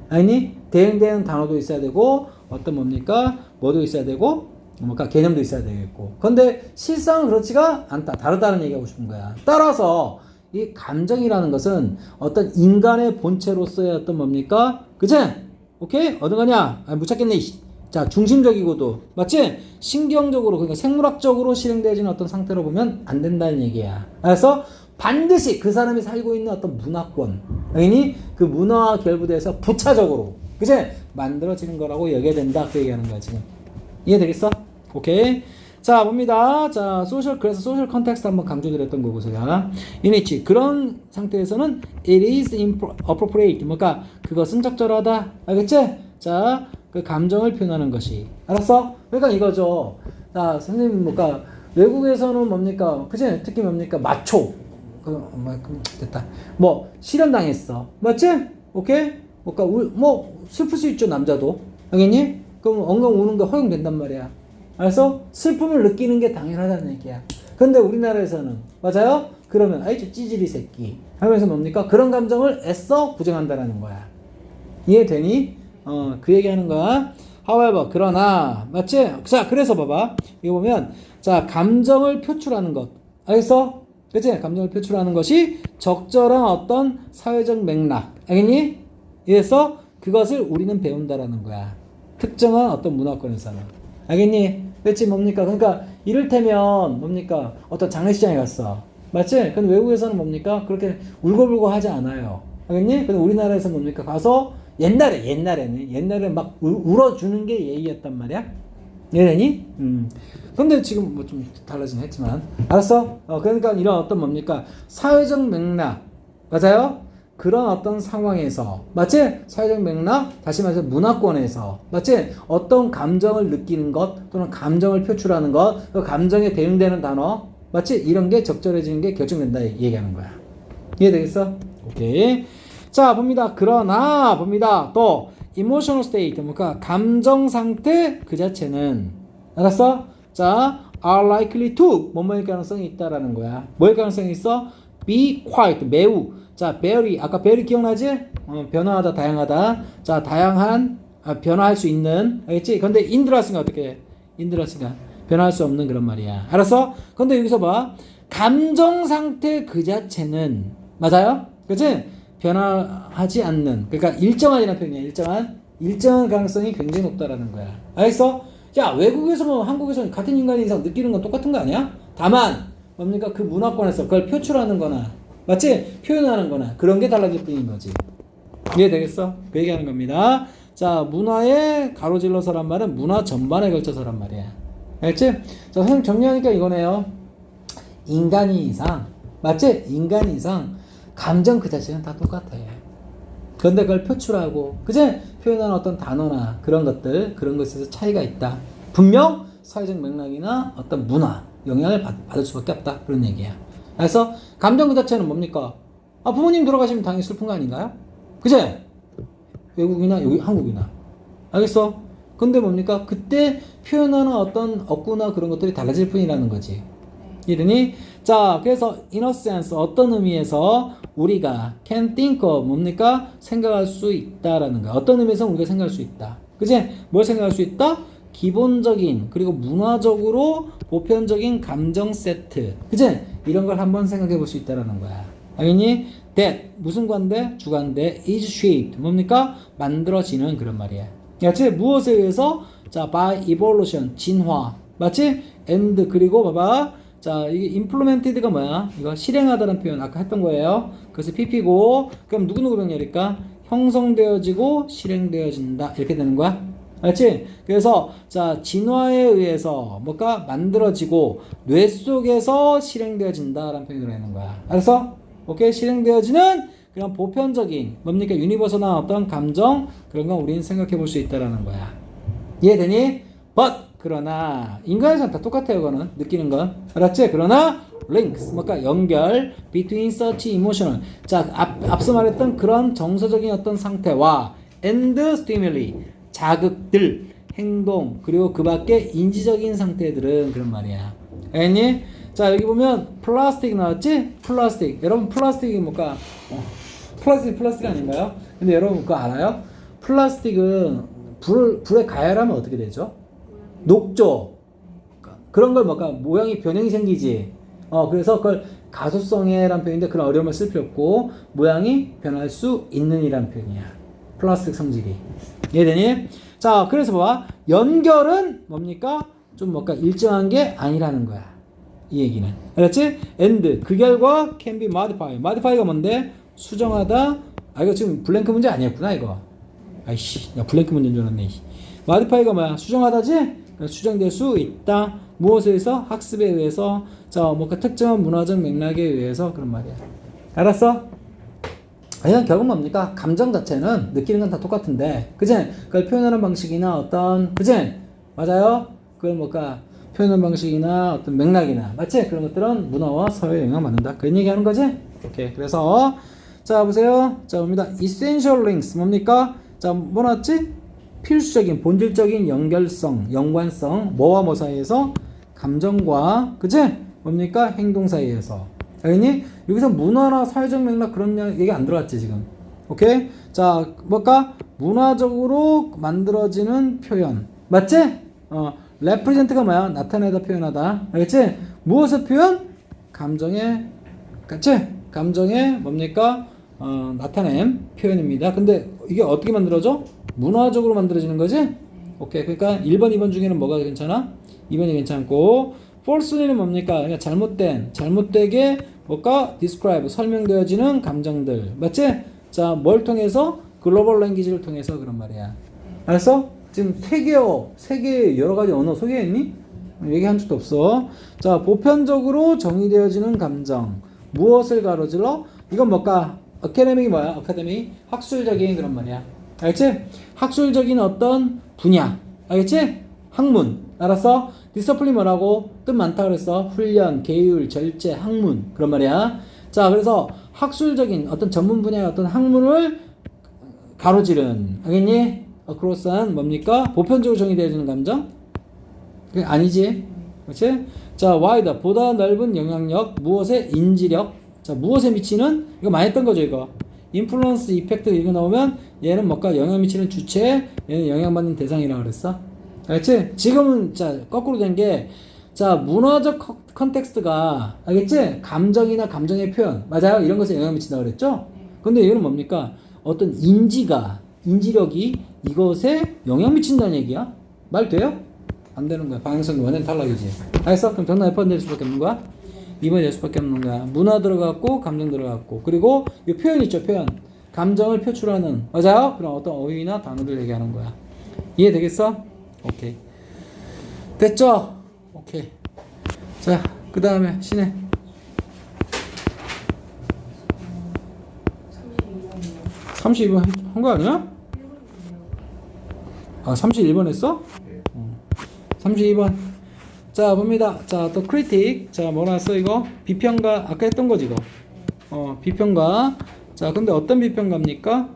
S1: 아니? 대응되는 단어도 있어야 되고, 어떤 뭡니까? 뭐도 있어야 되고, 뭔가 개념도 있어야 되겠고. 근데 실상은 그렇지가 않다. 다르다는 얘기하고 싶은 거야. 따라서 이 감정이라는 것은 어떤 인간의 본체로서의 어떤 뭡니까? 그치? 오케이? 어느 거냐? 못 찾겠네. 자, 중심적이고도 맞지? 신경적으로 그러니까 생물학적으로 실행되어지는 어떤 상태로 보면 안 된다는 얘기야. 그래서 반드시 그 사람이 살고 있는 어떤 문화권, 당연히 그 문화와 결부돼서 부차적으로 그치? 만들어지는 거라고 여겨야 된다. 그 얘기하는 거야 지금. 이해되겠어? 오케이. 자, 봅니다. 자, 그래서 소셜 컨텍스트 한번 강조드렸던 거고, 제가. 이니치. 그런 상태에서는 it is appropriate. 뭔가 그것은 적절하다. 알겠지? 자, 그 감정을 표현하는 것이. 알았어? 그러니까 이거죠. 자, 선생님, 뭔가 외국에서는 뭡니까? 그치? 특히 뭡니까? 마초. 됐다. 뭐, 실현당했어. 맞지? 오케이? 뭔가, 슬플 수 있죠, 남자도. 알겠니? 그럼 엉엉 우는 거 허용된단 말이야. 그래서 슬픔을 느끼는 게 당연하다는 얘기야. 근데 우리나라에서는 맞아요? 그러면 아이 저 찌질이 새끼 하면서 뭡니까? 그런 감정을 애써 부정한다라는 거야. 이해되니? 그 얘기하는 거야. However, 그러나 맞지? 자, 그래서 봐봐. 이거 보면 자, 감정을 표출하는 것. 알겠어? 그치? 감정을 표출하는 것이 적절한 어떤 사회적 맥락. 알겠니? 이래서 그것을 우리는 배운다라는 거야. 특정한 어떤 문화권에서는. 알겠니? 그렇지 뭡니까? 그러니까 이를테면 뭡니까? 어떤 장례식장에 갔어. 맞지? 근데 외국에서는 뭡니까? 그렇게 울고불고 하지 않아요. 알겠니? 근데 우리나라에서 뭡니까? 가서 옛날에는 막 울어주는 게 예의였단 말이야. 이해되니? 근데 지금 뭐 좀 달라지긴 했지만. 알았어? 그러니까 이런 어떤 뭡니까? 사회적 맥락. 맞아요? 그런 어떤 상황에서 맞지? 사회적 맥락 다시 말해서 문화권에서 맞지? 어떤 감정을 느끼는 것 또는 감정을 표출하는 것 그 감정에 대응되는 단어 맞지? 이런 게 적절해지는 게 결정된다 얘기하는 거야. 이해되겠어? 오케이. 자 봅니다. 그러나 봅니다. 또 emotional state 뭔가 감정 상태 그 자체는 알았어? 자 are likely to 뭐뭐일 가능성이 있다라는 거야. 뭐일 가능성이 있어? be quite 매우 자, very 아까 very 기억나지? 변화하다, 다양하다. 자, 다양한 변화할 수 있는 알겠지? 근데 인들었으니까 어떻게 해? 인들었으니까 변화할 수 없는 그런 말이야. 알았어? 근데 여기서 봐. 감정 상태 그 자체는 맞아요? 그치? 변화하지 않는 그러니까 일정한이라는 표현이야. 일정한 가능성이 굉장히 높다라는 거야. 알겠어? 야, 외국에서 뭐 한국에서 같은 인간 이상 느끼는 건 똑같은 거 아니야? 다만 뭡니까? 그 문화권에서 그걸 표출하는 거나 맞지? 표현하는 거나 그런 게 달라질 뿐인 거지. 이해되겠어? 그 얘기하는 겁니다. 자, 문화에 가로질러서란 말은 문화 전반에 걸쳐서란 말이야. 알겠지? 자, 선생님 정리하니까 이거네요. 인간 이상, 맞지? 인간 이상 감정 그 자체는 다 똑같아. 그런데 그걸 표출하고, 그지? 표현하는 어떤 단어나 그런 것들, 그런 것에서 차이가 있다. 분명 사회적 맥락이나 어떤 문화, 영향을 받을 수밖에 없다. 그런 얘기야. 그래서 감정 그 자체는 뭡니까? 부모님 돌아가시면 당연히 슬픈 거 아닌가요? 그제? 외국이나 여기 한국이나. 알겠어? 근데 뭡니까? 그때 표현하는 어떤 어구나 그런 것들이 달라질 뿐이라는 거지. 이러니 자, 그래서 in a sense 어떤 의미에서 우리가 can think of 뭡니까? 생각할 수 있다라는 거야. 어떤 의미에서 우리가 생각할 수 있다. 그제? 뭘 생각할 수 있다? 기본적인 그리고 문화적으로 보편적인 감정 세트. 그제? 이런 걸 한번 생각해 볼 수 있다라는 거야. 알겠니? that 무슨 관대? 주관대 is shaped 뭡니까? 만들어지는 그런 말이야. 맞지? 무엇에 의해서? 자, by evolution 진화. 맞지? and 그리고 봐봐. 자, 이게 implemented가 뭐야? 이거 실행하다는 표현 아까 했던 거예요. 그래서 pp고 그럼 누구누구 병렬일까? 형성되어지고 실행되어진다. 이렇게 되는 거야. 알지? 그래서 자, 진화에 의해서 뭐가 만들어지고 뇌 속에서 실행되어진다라는 표현을 하는 거야. 알았어? 오케이? 실행되어지는 그런 보편적인 뭡니까? 유니버설한 어떤 감정 그런 건 우리는 생각해 볼 수 있다라는 거야. 이해되니? But 그러나 인간에서는 다 똑같아요. 그거는 느끼는 건 알았지? 그러나 links 뭔가 연결 between such emotional 자 앞서 말했던 그런 정서적인 어떤 상태와 and stimuli 자극들 행동 그리고 그 밖에 인지적인 상태들은 그런 말이야. 알겠니? 자 여기 보면 플라스틱 나왔지? 플라스틱 여러분 플라스틱이 뭘까? 플라스틱 아닌가요? 근데 여러분 그거 알아요? 플라스틱은 불에 가열하면 어떻게 되죠? 녹죠. 그런 걸 뭔가 모양이 변형이 생기지. 그래서 그걸 가소성애라는 표현인데 그런 어려움을 쓸 필요 없고 모양이 변할 수 있는 이란 표현이야. 플라스틱 성질이. 이해되니? 자, 그래서 봐봐. 연결은 뭡니까? 좀 뭔가 일정한 게 아니라는 거야. 이 얘기는. 알았지? and 그 결과 can be modified. modify가 뭔데? 수정하다. 아, 이거 지금 블랭크 문제 아니었구나, 이거. 아이씨, 야, 블랭크 문제인 줄 알았네. modify가 뭐야? 수정하다지? 그러니까 수정될 수 있다. 무엇에 의해서? 학습에 의해서. 자, 뭔가 특정한 문화적 맥락에 의해서 그런 말이야. 알았어? 이건 결국 뭡니까? 감정 자체는 느끼는 건 다 똑같은데, 그지? 그걸 표현하는 방식이나 어떤, 그지? 맞아요? 그걸 뭔가 표현하는 방식이나 어떤 맥락이나, 맞지? 그런 것들은 문화와 사회에 영향을 받는다. 그런 얘기 하는 거지? 오케이. 그래서, 자, 보세요. 자, 봅니다. essential links. 뭡니까? 자, 뭐 나왔지? 필수적인, 본질적인 연결성, 연관성, 뭐와 뭐 사이에서? 감정과, 그지? 뭡니까? 행동 사이에서. 알겠니? 여기서 문화나 사회적 맥락 그런 얘기 안 들어갔지 지금. 오케이? 자, 뭘까? 문화적으로 만들어지는 표현. 맞지? represent가 뭐야? 나타내다, 표현하다. 알겠지? 무엇의 표현? 감정의, 그치? 감정의 뭡니까? 나타냄 표현입니다. 근데 이게 어떻게 만들어져? 문화적으로 만들어지는 거지? 오케이. 그러니까 1번, 2번 중에는 뭐가 괜찮아? 2번이 괜찮고, false는 뭡니까? 그러니까 잘못되게 뭘까? describe, 설명되어지는 감정들. 맞지? 자, 뭘 통해서? 글로벌 랭귀지를 통해서 그런 말이야. 알았어? 지금 세계의 여러 가지 언어 소개했니? 얘기한 적도 없어. 자, 보편적으로 정의되어지는 감정. 무엇을 가로질러? 이건 뭘까? 아카데믹이 뭐야? 아카데미? 학술적인 그런 말이야. 알겠지? 학술적인 어떤 분야. 알겠지? 학문. 알았어? 디서플린 뭐라고? 뜻 많다 그랬어. 훈련, 계율, 절제, 학문. 그런 말이야. 자, 그래서 학술적인 어떤 전문 분야의 어떤 학문을 가로지른. 알겠니? across한 뭡니까? 보편적으로 정의되어지는 감정? 그게 아니지. 그렇지? 자, wider. 보다 넓은 영향력. 무엇의 인지력. 자, 무엇에 미치는? 이거 많이 했던 거죠, 이거. 인플루언스, 이펙트 이거 나오면 얘는 뭔가 영향 미치는 주체, 얘는 영향받는 대상이라고 그랬어. 알겠지? 지금은 자 거꾸로 된 게 자 문화적 컨텍스트가 알겠지? 감정이나 감정의 표현 맞아요? 이런 것에 영향 미친다고 그랬죠? 근데 이거는 뭡니까? 어떤 인지력이 이것에 영향 미친다는 얘기야? 말 돼요? 안 되는 거야. 방향성이 완전 탈락이지. 알겠어? 그럼 정답 F번 될 수밖에 없는 거야? 2번 될 수밖에 없는 거야. 문화 들어갔고 감정 들어갔고 그리고 이 표현 있죠, 표현. 감정을 표출하는 맞아요? 그럼 어떤 어휘나 단어를 얘기하는 거야. 이해되겠어? 오케이. 됐죠? 오케이. 자, 그 다음에 신혜. 32번 한 거 아니야? 아, 31번 했어? 32번. 자, 봅니다. 자, 또 critic. 자, 뭐 나왔어, 이거? 비평가. 아까 했던 거지, 이거. 비평가. 자, 근데 어떤 비평가입니까?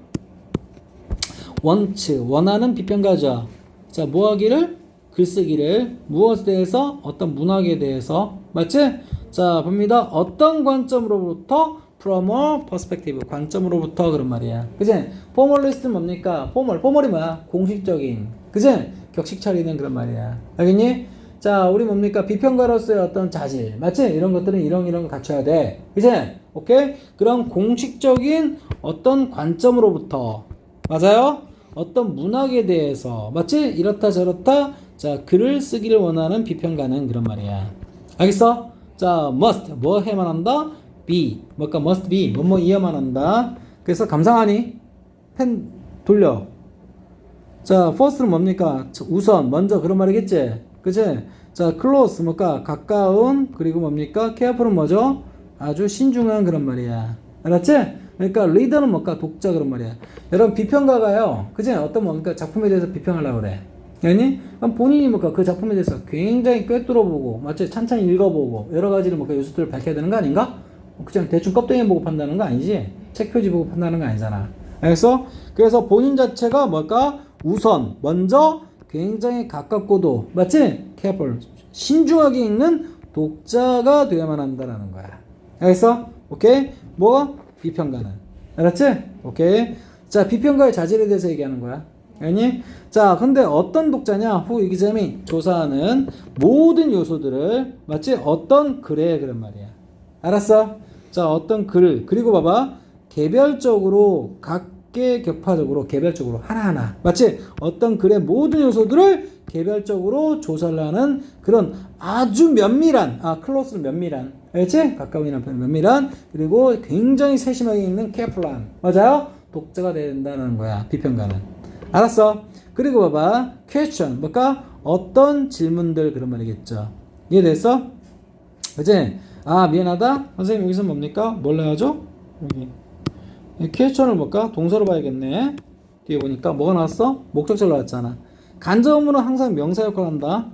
S1: 원하는 비평가죠. 자, 뭐 하기를? 글쓰기를. 무엇에 대해서? 어떤 문학에 대해서. 맞지? 자, 봅니다. 어떤 관점으로부터? From a perspective. 관점으로부터 그런 말이야. 그치? 포멀리스트는 뭡니까? 포멀이 뭐야? 공식적인. 그치? 격식 차리는 그런 말이야. 알겠니? 자, 우리 뭡니까? 비평가로서의 어떤 자질. 맞지? 이런 것들은 이런 거 갖춰야 돼. 그치? 오케이? 그런 공식적인 어떤 관점으로부터. 맞아요? 어떤 문학에 대해서. 맞지? 이렇다 저렇다. 자, 글을 쓰기를 원하는 비평가는 그런 말이야. 알겠어? 자, must. 뭐 해야만 한다? be. 뭘까? must be. 뭐뭐 이어만 한다. 그래서 감상하니? 펜 돌려. 자, first는 뭡니까? 우선, 먼저 그런 말이겠지? 그치? 자, close 뭘까? 가까운. 그리고 뭡니까? careful은 뭐죠? 아주 신중한 그런 말이야. 알았지? 그러니까 리더는 뭘까? 독자 그런 말이야. 여러분 비평가가요. 그치? 어떤 뭡니까? 작품에 대해서 비평하려고 그래. 아니? 그럼 본인이 뭘까? 그 작품에 대해서 굉장히 꿰뚫어보고 맞지? 찬찬히 읽어보고 여러 가지를 뭘까? 요소들을 밝혀야 되는 거 아닌가? 그냥 대충 껍데기 보고 판단하는 거 아니지? 책 표지 보고 판단하는 거 아니잖아. 알겠어? 그래서 본인 자체가 뭘까? 우선, 먼저 굉장히 가깝고도 맞지? careful. 신중하게 읽는 독자가 되어야만 한다라는 거야. 알겠어? 오케이? 뭐? 비평가는. 알았지? 오케이. 자, 비평가의 자질에 대해서 얘기하는 거야. 아니? 자, 근데 어떤 독자냐? 후 examine 조사하는 모든 요소들을 맞지? 어떤 글에 그런 말이야. 알았어? 자, 어떤 글 그리고 봐봐. 개별적으로 각 각계 격파적으로 개별적으로 하나하나 맞지? 어떤 글의 모든 요소들을 개별적으로 조사를 하는 그런 아주 면밀한 클로스는 면밀한 알지? 가까운이라는 표현 면밀한 그리고 굉장히 세심하게 읽는 케플란 맞아요? 독자가 된다는 거야 비평가는 알았어? 그리고 봐봐 question 뭘까? 어떤 질문들 그런 말이겠죠 이해됐어? 그치? 미안하다 선생님 여기서 뭡니까? 뭘 해야죠? 여기 question을 뭘까? 동사로 봐야겠네 뒤에 보니까 뭐가 나왔어? 목적절 나왔잖아 간접어문은 항상 명사 역할을 한다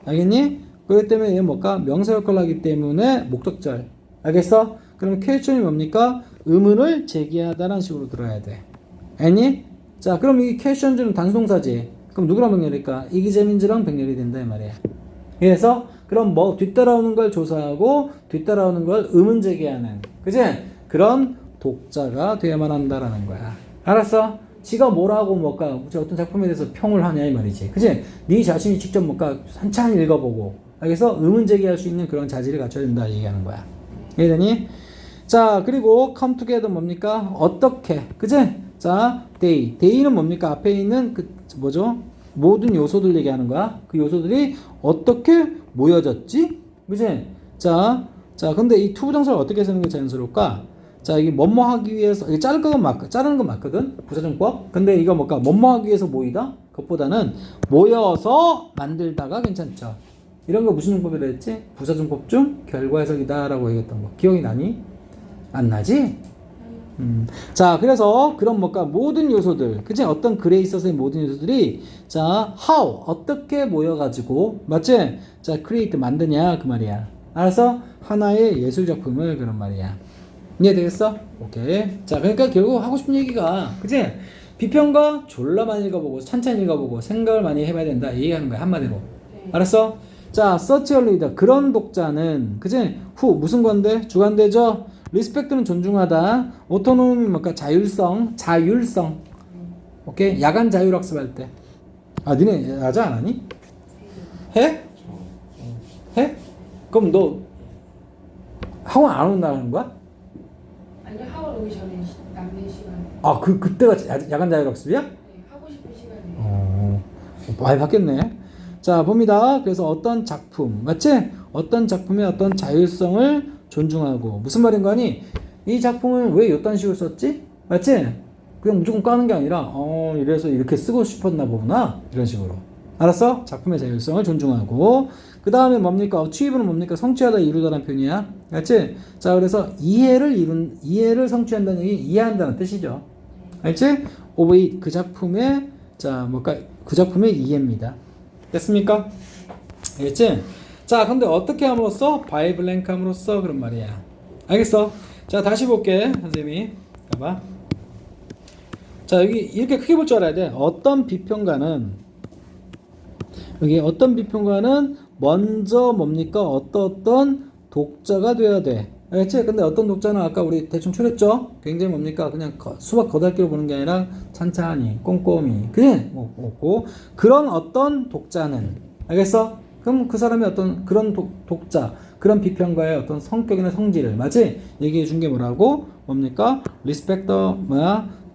S1: 알겠니? 그렇기 때문에 얘는 뭘까? 명사 역할을 하기 때문에 목적절 알겠어? 그러면 question이 뭡니까? 의문을 제기하다라는 식으로 들어야 돼 알겠니? 자 그럼 이 question은 단수동사지 그럼 누구랑 병렬일까? 이기재민지랑 병렬이 된다 이 말이야 그래서 그럼 뭐 뒤따라오는 걸 조사하고 뒤따라오는 걸 의문 제기하는 그치? 그런 독자가 돼야만 한다라는 거야 알았어? 지가 뭐라고 뭘까 어떤 작품에 대해서 평을 하냐 이 말이지 그치? 네 자신이 직접 뭘까 한참 읽어보고 그래서 의문 제기할 수 있는 그런 자질을 갖춰야 된다 얘기하는 거야 이해되니? 자 그리고 come together 뭡니까? 어떻게 그치? 자 day는 뭡니까? 앞에 있는 그 뭐죠? 모든 요소들 얘기하는 거야 그 요소들이 어떻게 모여졌지? 그치? 자 근데 이 투부정사를 어떻게 쓰는 게 자연스러울까? 자, 이게 뭐뭐 하기 위해서, 이게 자르는 건 맞거든? 부사정법? 근데 이거 뭘까? 뭐뭐 하기 위해서 모이다? 그것보다는 모여서 만들다가 괜찮죠? 이런 거 무슨 정법이라 했지? 부사정법 중 결과 해석이다 라고 얘기했던 거. 기억이 나니? 안 나지? 자, 그래서 그런 뭘까? 모든 요소들, 그치? 어떤 글에 있어서의 모든 요소들이, 자, how, 어떻게 모여가지고, 맞지? 자, create, 만드냐, 그 말이야. 알아서 하나의 예술작품을 그런 말이야. 이해되겠어? 오케이. 자, 그러니까 결국 하고 싶은 얘기가, 그치? 비평가 졸라 많이 읽어보고, 찬찬히 읽어보고, 생각을 많이 해봐야 된다. 얘기하는 거야, 한마디로. 네. 알았어? 자, search your reader. 그런 독자는, 그치? 무슨 건데? 주관대죠? 리스펙트는 존중하다. 오토노미 뭔가 자율성. 오케이? 야간 자율학습할 때. 니네 야자 안 하니? 해? 해? 그럼 너 학원 안 온다는 거야?
S2: 아니 학원 오기 전에 남는 시간.
S1: 그때가 야간 자율학습이야?
S2: 네, 하고 싶은 시간에.
S1: 많이 바뀌었네. 자, 봅니다. 그래서 어떤 작품, 맞지? 어떤 작품의 어떤 자율성을 존중하고 무슨 말인 거 아니? 이 작품은 왜 이딴 식으로 썼지? 맞지? 그냥 무조건 까는 게 아니라 이래서 이렇게 쓰고 싶었나 보구나 이런 식으로 알았어? 작품의 자율성을 존중하고 그 다음에 뭡니까? achiev는 뭡니까? 성취하다 이루다라는 표현이야 알지? 자 그래서 이해를 성취한다는 얘기 이해한다는 뜻이죠 알지? of it 그 작품의 그 작품의 이해입니다 됐습니까? 알겠지? 자, 근데 어떻게 함으로써? by blank 함으로써 그런 말이야. 알겠어? 자, 다시 볼게. 선생님이. 봐봐. 자, 여기 이렇게 크게 볼 줄 알아야 돼. 어떤 비평가는 먼저 뭡니까? 어떤 독자가 돼야 돼. 알겠지? 근데 어떤 독자는 아까 우리 대충 추렸죠? 굉장히 뭡니까? 그냥 수박 거달기로 보는 게 아니라 찬찬히, 꼼꼼히. 그냥 없고 그런 어떤 독자는 알겠어? 그럼 그 사람이 어떤 그런 독자, 그런 비평가의 어떤 성격이나 성질을 맞지? 얘기해 준 게 뭐라고? 뭡니까? 리스펙터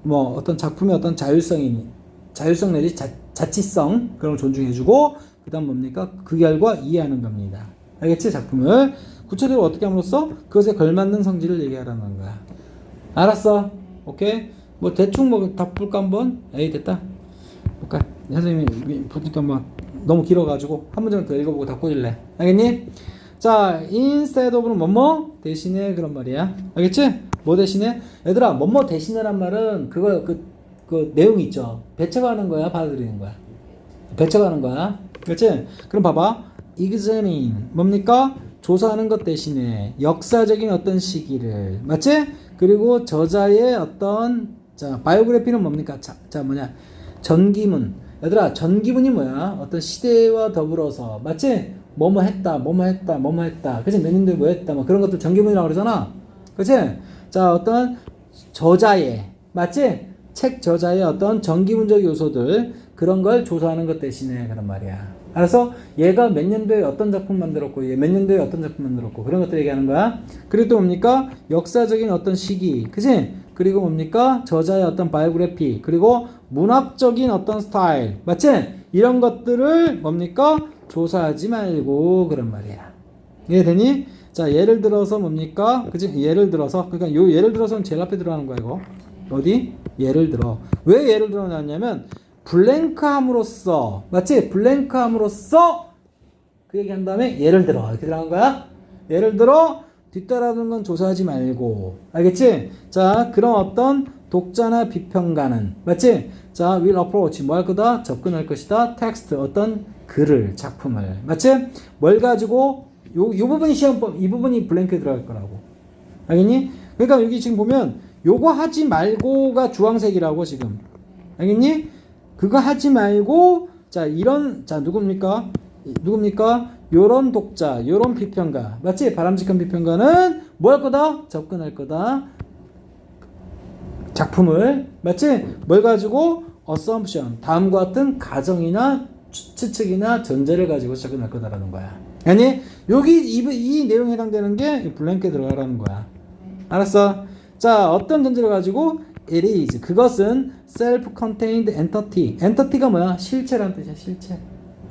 S1: 어떤 작품의 어떤 자율성 내지 자치성 그런 걸 존중해주고 그 다음 뭡니까? 그 결과 이해하는 겁니다. 알겠지? 작품을 구체적으로 어떻게 함으로써 그것에 걸맞는 성질을 얘기하라는 거야. 알았어? 오케이? 대충 답 볼까 한번? 됐다. 볼까? 선생님이 보니까 너무 길어가지고 한 문장 더 읽어보고 답 꽂을래. 알겠니? 자, instead of는 뭐뭐 대신에 그런 말이야. 알겠지? 뭐 대신에? 얘들아, 뭐뭐 대신에란 말은 그 내용 있죠. 배척하는 거야, 받아들이는 거야. 배척하는 거야. 그렇지? 그럼 봐봐. examine 뭡니까? 조사하는 것 대신에 역사적인 어떤 시기를 맞지? 그리고 저자의 어떤 바이오그래피는 뭡니까? 전기문. 얘들아, 전기문이 뭐야? 어떤 시대와 더불어서 맞지? 뭐뭐 했다. 그치? 몇 년도에 뭐 했다. 그런 것들 전기문이라고 그러잖아. 그치? 자, 어떤 저자의 맞지? 책 저자의 어떤 전기문적 요소들 그런 걸 조사하는 것 대신에 그런 말이야. 알았어? 얘가 몇 년도에 어떤 작품 만들었고 얘 몇 년도에 어떤 작품 만들었고 그런 것들 얘기하는 거야. 그리고 또 뭡니까? 역사적인 어떤 시기, 그치? 그리고 뭡니까? 저자의 어떤 바이오그래피, 그리고 문학적인 어떤 스타일, 맞지? 이런 것들을 뭡니까? 조사하지 말고 그런 말이야. 이해되니? 자, 예를 들어서 뭡니까? 그치? 예를 들어서, 그러니까 요 예를 들어서는 제일 앞에 들어가는 거야, 이거. 어디? 예를 들어. 왜 예를 들어 놨냐면, 블랭크함으로써, 맞지? 블랭크함으로써 그 얘기 한 다음에 예를 들어. 이렇게 들어간 거야? 예를 들어, 뒤따라오는 건 조사하지 말고. 알겠지? 자, 그런 어떤 독자나 비평가는, 맞지? 자, will approach. 뭐 할 거다? 접근할 것이다. text. 어떤 글을, 작품을. 맞지? 뭘 가지고 요 부분이 시험법, 이 부분이 블랭크에 들어갈 거라고. 알겠니? 그러니까 여기 지금 보면 요거 하지 말고가 주황색이라고 지금. 알겠니? 그거 하지 말고 자, 이런 자, 누굽니까? 요런 독자, 요런 비평가. 맞지? 바람직한 비평가는 뭐 할 거다? 접근할 거다. 작품을. 맞지? 뭘 가지고? assumption. 다음과 같은 가정이나 추측이나 전제를 가지고 접근할 거다라는 거야. 아니 여기 이 내용에 해당되는 게 블랭크에 들어가라는 거야. 알았어? 자, 어떤 전제를 가지고 it is 그것은 self-contained entity. entity가 뭐야? 실체라는 뜻이야. 실체.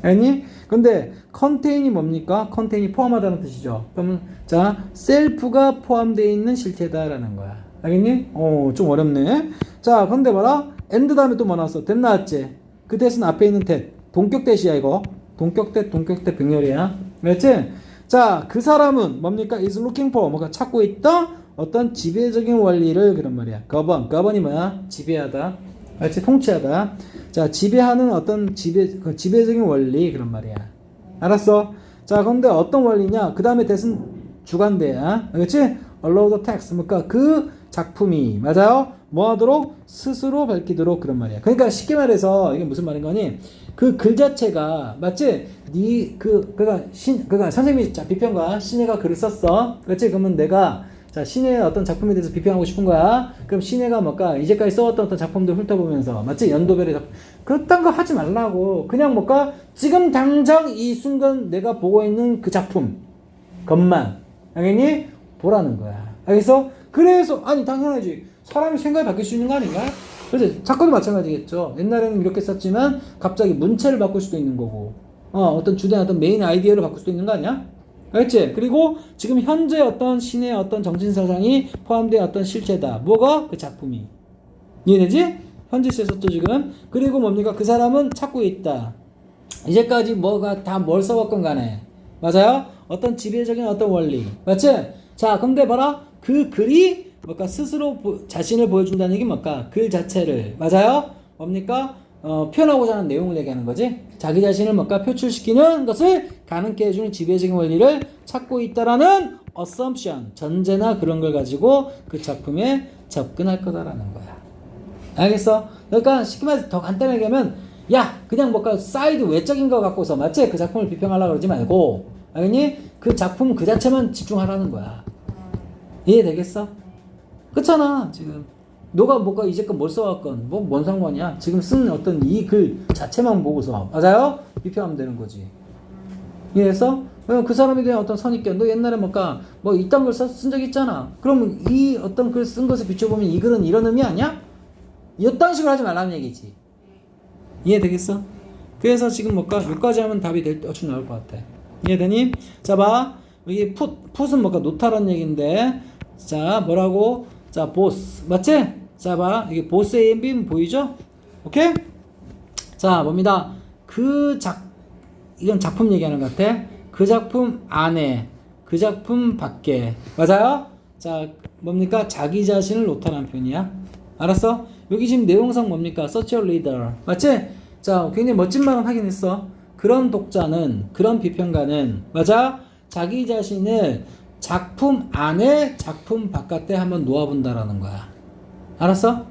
S1: 아니? 근데 contain이 뭡니까? contain이 포함하다는 뜻이죠. 그러면 자, self가 포함되어 있는 실체다라는 거야. 알겠니? 좀 어렵네. 자, 근데 봐라. and 다음에 또 뭐 나왔어? that 나왔지? 그 that은 앞에 있는 that. 동격 that이야 이거. 동격 that 병렬이야. 알겠지? 자, 그 사람은 뭡니까? is looking for 뭔가 찾고 있다. 어떤 지배적인 원리를 그런 말이야. govern이 뭐야? 지배하다. 알지? 통치하다. 자, 지배하는 어떤 지배적인 원리 그런 말이야. 알았어? 자, 그런데 어떤 원리냐? 그 다음에 that은 주관대야. 알겠지? allow the text. 그러니까 그 작품이 맞아요? 뭐 하도록? 스스로 밝히도록 그런 말이야. 그러니까 쉽게 말해서 이게 무슨 말인 거니? 그 글 자체가 맞지? 그러니까 선생님이 자 비평가 신혜가 글을 썼어. 그렇지? 그러면 내가 자 신혜의 어떤 작품에 대해서 비평하고 싶은 거야. 그럼 신혜가 뭘까? 이제까지 써왔던 어떤 작품들 훑어보면서 맞지? 연도별의 그딴 거 하지 말라고. 그냥 뭘까? 지금 당장 이 순간 내가 보고 있는 그 작품 것만 알겠니? 보라는 거야. 알겠어? 그래서 아니 당연하지. 사람이 생각이 바뀔 수 있는 거 아닌가? 그래서 작가도 마찬가지겠죠. 옛날에는 이렇게 썼지만 갑자기 문체를 바꿀 수도 있는 거고 어떤 주된 어떤 메인 아이디어를 바꿀 수도 있는 거 아니야? 알겠지? 그리고 지금 현재 어떤 신의 어떤 정신사상이 포함된 어떤 실체다. 뭐가? 그 작품이. 이해되지? 현재 시에 썼죠 지금. 그리고 뭡니까? 그 사람은 찾고 있다. 이제까지 뭐가 다 뭘 써왔건 간에 맞아요? 어떤 지배적인 어떤 원리 맞지? 자 근데 봐라 그 글이 뭘까 스스로 자신을 보여준다는 얘기 뭘까? 글 자체를 맞아요? 뭡니까? 표현하고자 하는 내용을 얘기하는 거지. 자기 자신을 뭘까? 표출시키는 것을 가능케 해주는 지배적인 원리를 찾고 있다라는 assumption, 전제나 그런 걸 가지고 그 작품에 접근할 거다라는 거야. 알겠어? 그러니까 쉽게 말해서 더 간단하게 하면 야 그냥 뭘까 사이드 외적인 거 갖고서 맞지? 그 작품을 비평하려고 그러지 말고 알겠니? 그 작품 그 자체만 집중하라는 거야. 이해되겠어? 그렇잖아 지금 너가 뭐가 이제껏 뭘 써왔건 뭐 뭔 상관이야. 지금 쓴 어떤 이 글 자체만 보고서 맞아요? 비평하면 되는 거지. 이해했어? 그 사람에 대한 어떤 선입견 너 옛날에 뭘까 뭐 이딴 걸 쓴 적 있잖아. 그럼 이 어떤 글 쓴 것을 비춰보면 이 글은 이런 의미 아니야? 이딴 식으로 하지 말라는 얘기지. 이해되겠어? 그래서 지금 뭘까 여기까지 하면 답이 대충 나올 것 같아. 이해되니? 자 봐 여기 풋은 뭘까 노타라는 얘기인데 자 뭐라고? 자 보스 맞지? 자 봐 이게 보스 A, B 보이죠? 오케이? 자 뭡니다. 이건 작품 얘기하는 것 같아. 그 작품 안에 그 작품 밖에 맞아요? 자 뭡니까? 자기 자신을 노타라는 표현이야. 알았어? 여기 지금 내용상 뭡니까? Such a reader 맞지? 자 굉장히 멋진 말은 하긴 했어. 그런 독자는 그런 비평가는 맞아? 자기 자신을 작품 안에 작품 바깥에 한번 놓아본다라는 거야. 알았어?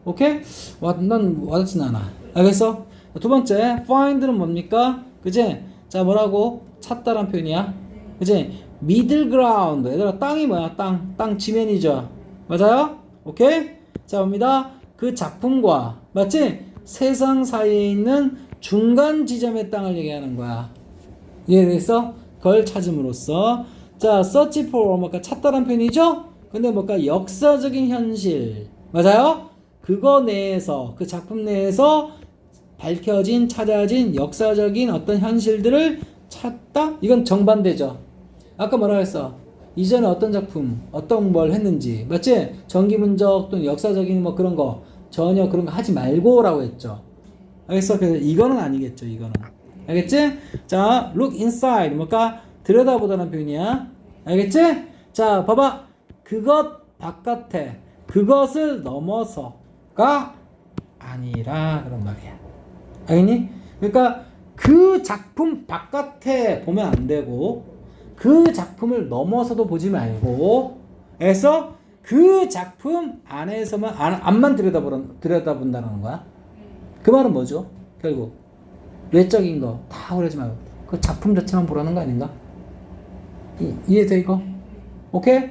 S1: 오케이? 난 와닿진 않아. 알겠어? 두 번째 find는 뭡니까? 그지? 자 뭐라고? 찾다란 표현이야. 그지? middle ground 얘들아 땅이 뭐야? 땅 지면이죠. 맞아요? 오케이? 자 봅니다. 그 작품과 맞지? 세상 사이에 있는 중간 지점의 땅을 얘기하는 거야. 이해됐어? 그걸 찾음으로써 자, search for 뭔가 찾다란 표현이죠? 근데 뭔가 역사적인 현실 맞아요? 그거 내에서 그 작품 내에서 밝혀진 찾아진 역사적인 어떤 현실들을 찾다? 이건 정반대죠. 아까 뭐라 했어? 이전에 어떤 작품 어떤 뭘 했는지 맞지? 전기문적 또는 역사적인 뭐 그런 거 전혀 그런 거 하지 말고 라고 했죠. 알겠어? 그래서 이거는 아니겠죠. 이거는 알겠지? 자, look inside 뭔가 들여다보다는 표현이야. 알겠지? 자, 봐봐. 그것 바깥에 그것을 넘어서가 아니라 그런 말이야. 알겠니? 그러니까 그 작품 바깥에 보면 안 되고 그 작품을 넘어서도 보지 말고 해서 그 작품 안에서만 안만 들여다본다는 거야. 그 말은 뭐죠? 결국 외적인 거 다 그러지 말고 그 작품 자체만 보라는 거 아닌가? 이해돼 이거? 오케이?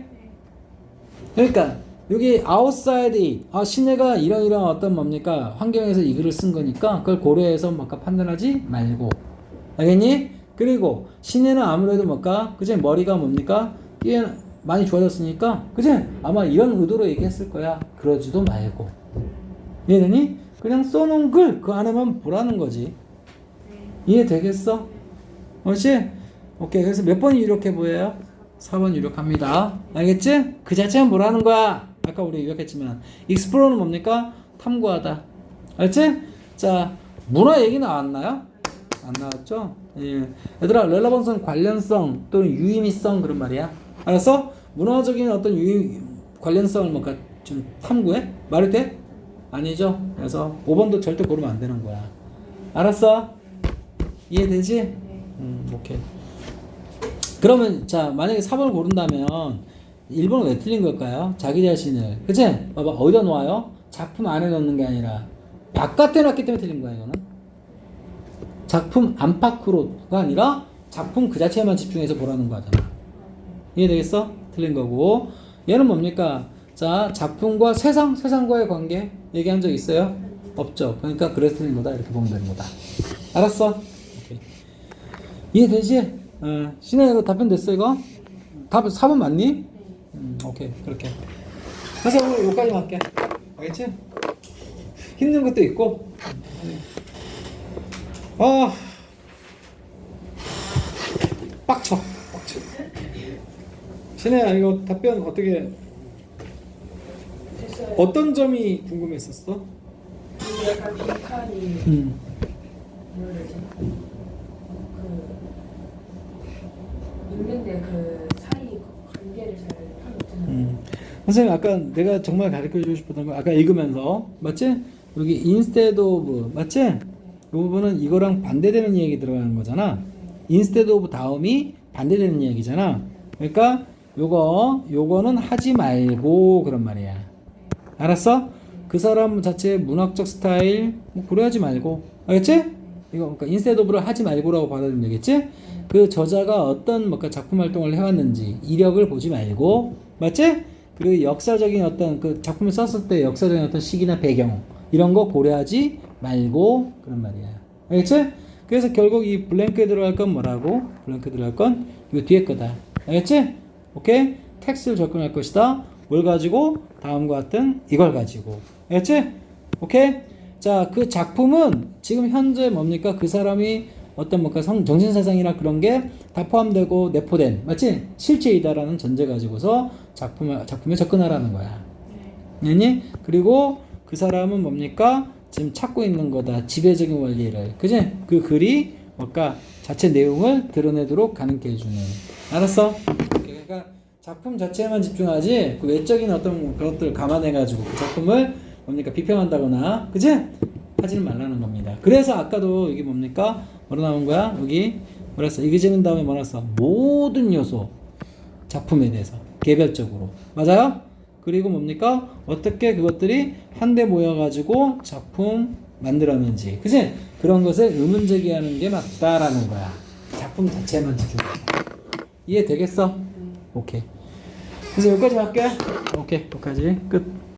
S1: 그러니까 여기 outside 시내가 이런 어떤 뭡니까 환경에서 이 글을 쓴 거니까 그걸 고려해서 뭔가 판단하지 말고 알겠니? 그리고 시내는 아무래도 뭔가 그제 머리가 뭡니까 많이 좋아졌으니까 그제 아마 이런 의도로 얘기했을 거야. 그러지도 말고 이해되니? 그냥 써놓은 글 그 안에만 보라는 거지. 이해되겠어? 그렇지? 오케이. 그래서 몇 번 유력해 보여요? 4번 유력합니다. 알겠지? 그 자체는 뭐라는 거야? 아까 우리 유력했지만 explore는 뭡니까? 탐구하다. 알겠지? 자, 문화 얘기 나왔나요? 안 나왔죠? 예. 얘들아, 렐러번성, 관련성 또는 유의미성 그런 말이야. 알았어? 문화적인 어떤 관련성을 뭔가 좀 탐구해? 말이 돼? 아니죠? 그래서 5번도 절대 고르면 안 되는 거야. 알았어? 이해되지? 오케이. 그러면 자 만약에 4번을 고른다면 1번은 왜 틀린 걸까요? 자기 자신을 그치? 봐봐 어디다 놓아요? 작품 안에 넣는 게 아니라 바깥에 놨기 때문에 틀린 거야. 이거는 작품 안팎으로가 아니라 작품 그 자체에만 집중해서 보라는 거잖아. 이해되겠어? 틀린 거고 얘는 뭡니까? 자 작품과 세상과의 관계 얘기한 적 있어요? 없죠. 그러니까 그래서 틀린 거다 이렇게 보면 되는 거다. 알았어? 오케이. 이해되지? 신혜 이거 답변 됐어 이거? 답 4번 맞니? 오케이 그렇게 그래서 오늘 여기까지 할게. 알겠지? 힘든 것도 있고 빡쳐 신혜야 이거 답변 어떻게
S2: 됐어요.
S1: 어떤 점이 궁금했었어?
S2: 이게 약간 빈칸이 뭐라 그러지? 있는데 그 사이 관계를 잘 파악하는.
S1: 선생님 아까 내가 정말 가르쳐주고 싶었던 거 아까 읽으면서 맞지? 여기 instead of 맞지? 이 부분은 이거랑 반대되는 얘기 들어가는 거잖아. instead of 다음이 반대되는 얘기잖아. 그러니까 요거는 하지 말고 그런 말이야. 알았어? 그 사람 자체의 문학적 스타일 뭐 고려하지 말고 알겠지? 이거 그러니까 instead of를 하지 말고라고 받아들이면 되겠지? 그 저자가 어떤 뭔가 작품 활동을 해왔는지 이력을 보지 말고 맞지? 그리고 역사적인 어떤 그 작품을 썼을 때 역사적인 어떤 시기나 배경 이런 거 고려하지 말고 그런 말이야. 알겠지? 그래서 결국 이 블랭크에 들어갈 건 뭐라고? 블랭크에 들어갈 건 이 뒤에 거다. 알겠지? 오케이? 텍스트를 접근할 것이다. 뭘 가지고? 다음과 같은 이걸 가지고. 알겠지? 오케이? 자, 그 작품은 지금 현재 뭡니까? 그 사람이 어떤 뭔가 정신사상이나 그런 게 다 포함되고 내포된 맞지? 실체이다라는 전제 가지고서 작품에 접근하라는 거야. 아니? 그리고 그 사람은 뭡니까? 지금 찾고 있는 거다. 지배적인 원리를. 그지? 그 글이 뭔가 자체 내용을 드러내도록 가능케 해주는. 알았어? 그러니까 작품 자체에만 집중하지 그 외적인 어떤 것들을 감안해가지고 그 작품을 뭡니까? 비평한다거나 그지? 하지는 말라는 겁니다. 그래서 아까도 여기 뭡니까? 뭐로 나온 거야? 여기 뭐라 했어? 이겨지는 다음에 뭐라 했어? 모든 요소 작품에 대해서 개별적으로 맞아요? 그리고 뭡니까? 어떻게 그것들이 한데 모여가지고 작품 만들었는지 그치? 그런 것에 의문 제기하는 게 맞다라는 거야. 작품 자체만 집중하자. 이해되겠어? 오케이. 그래서 여기까지 할게. 오케이 여기까지 끝.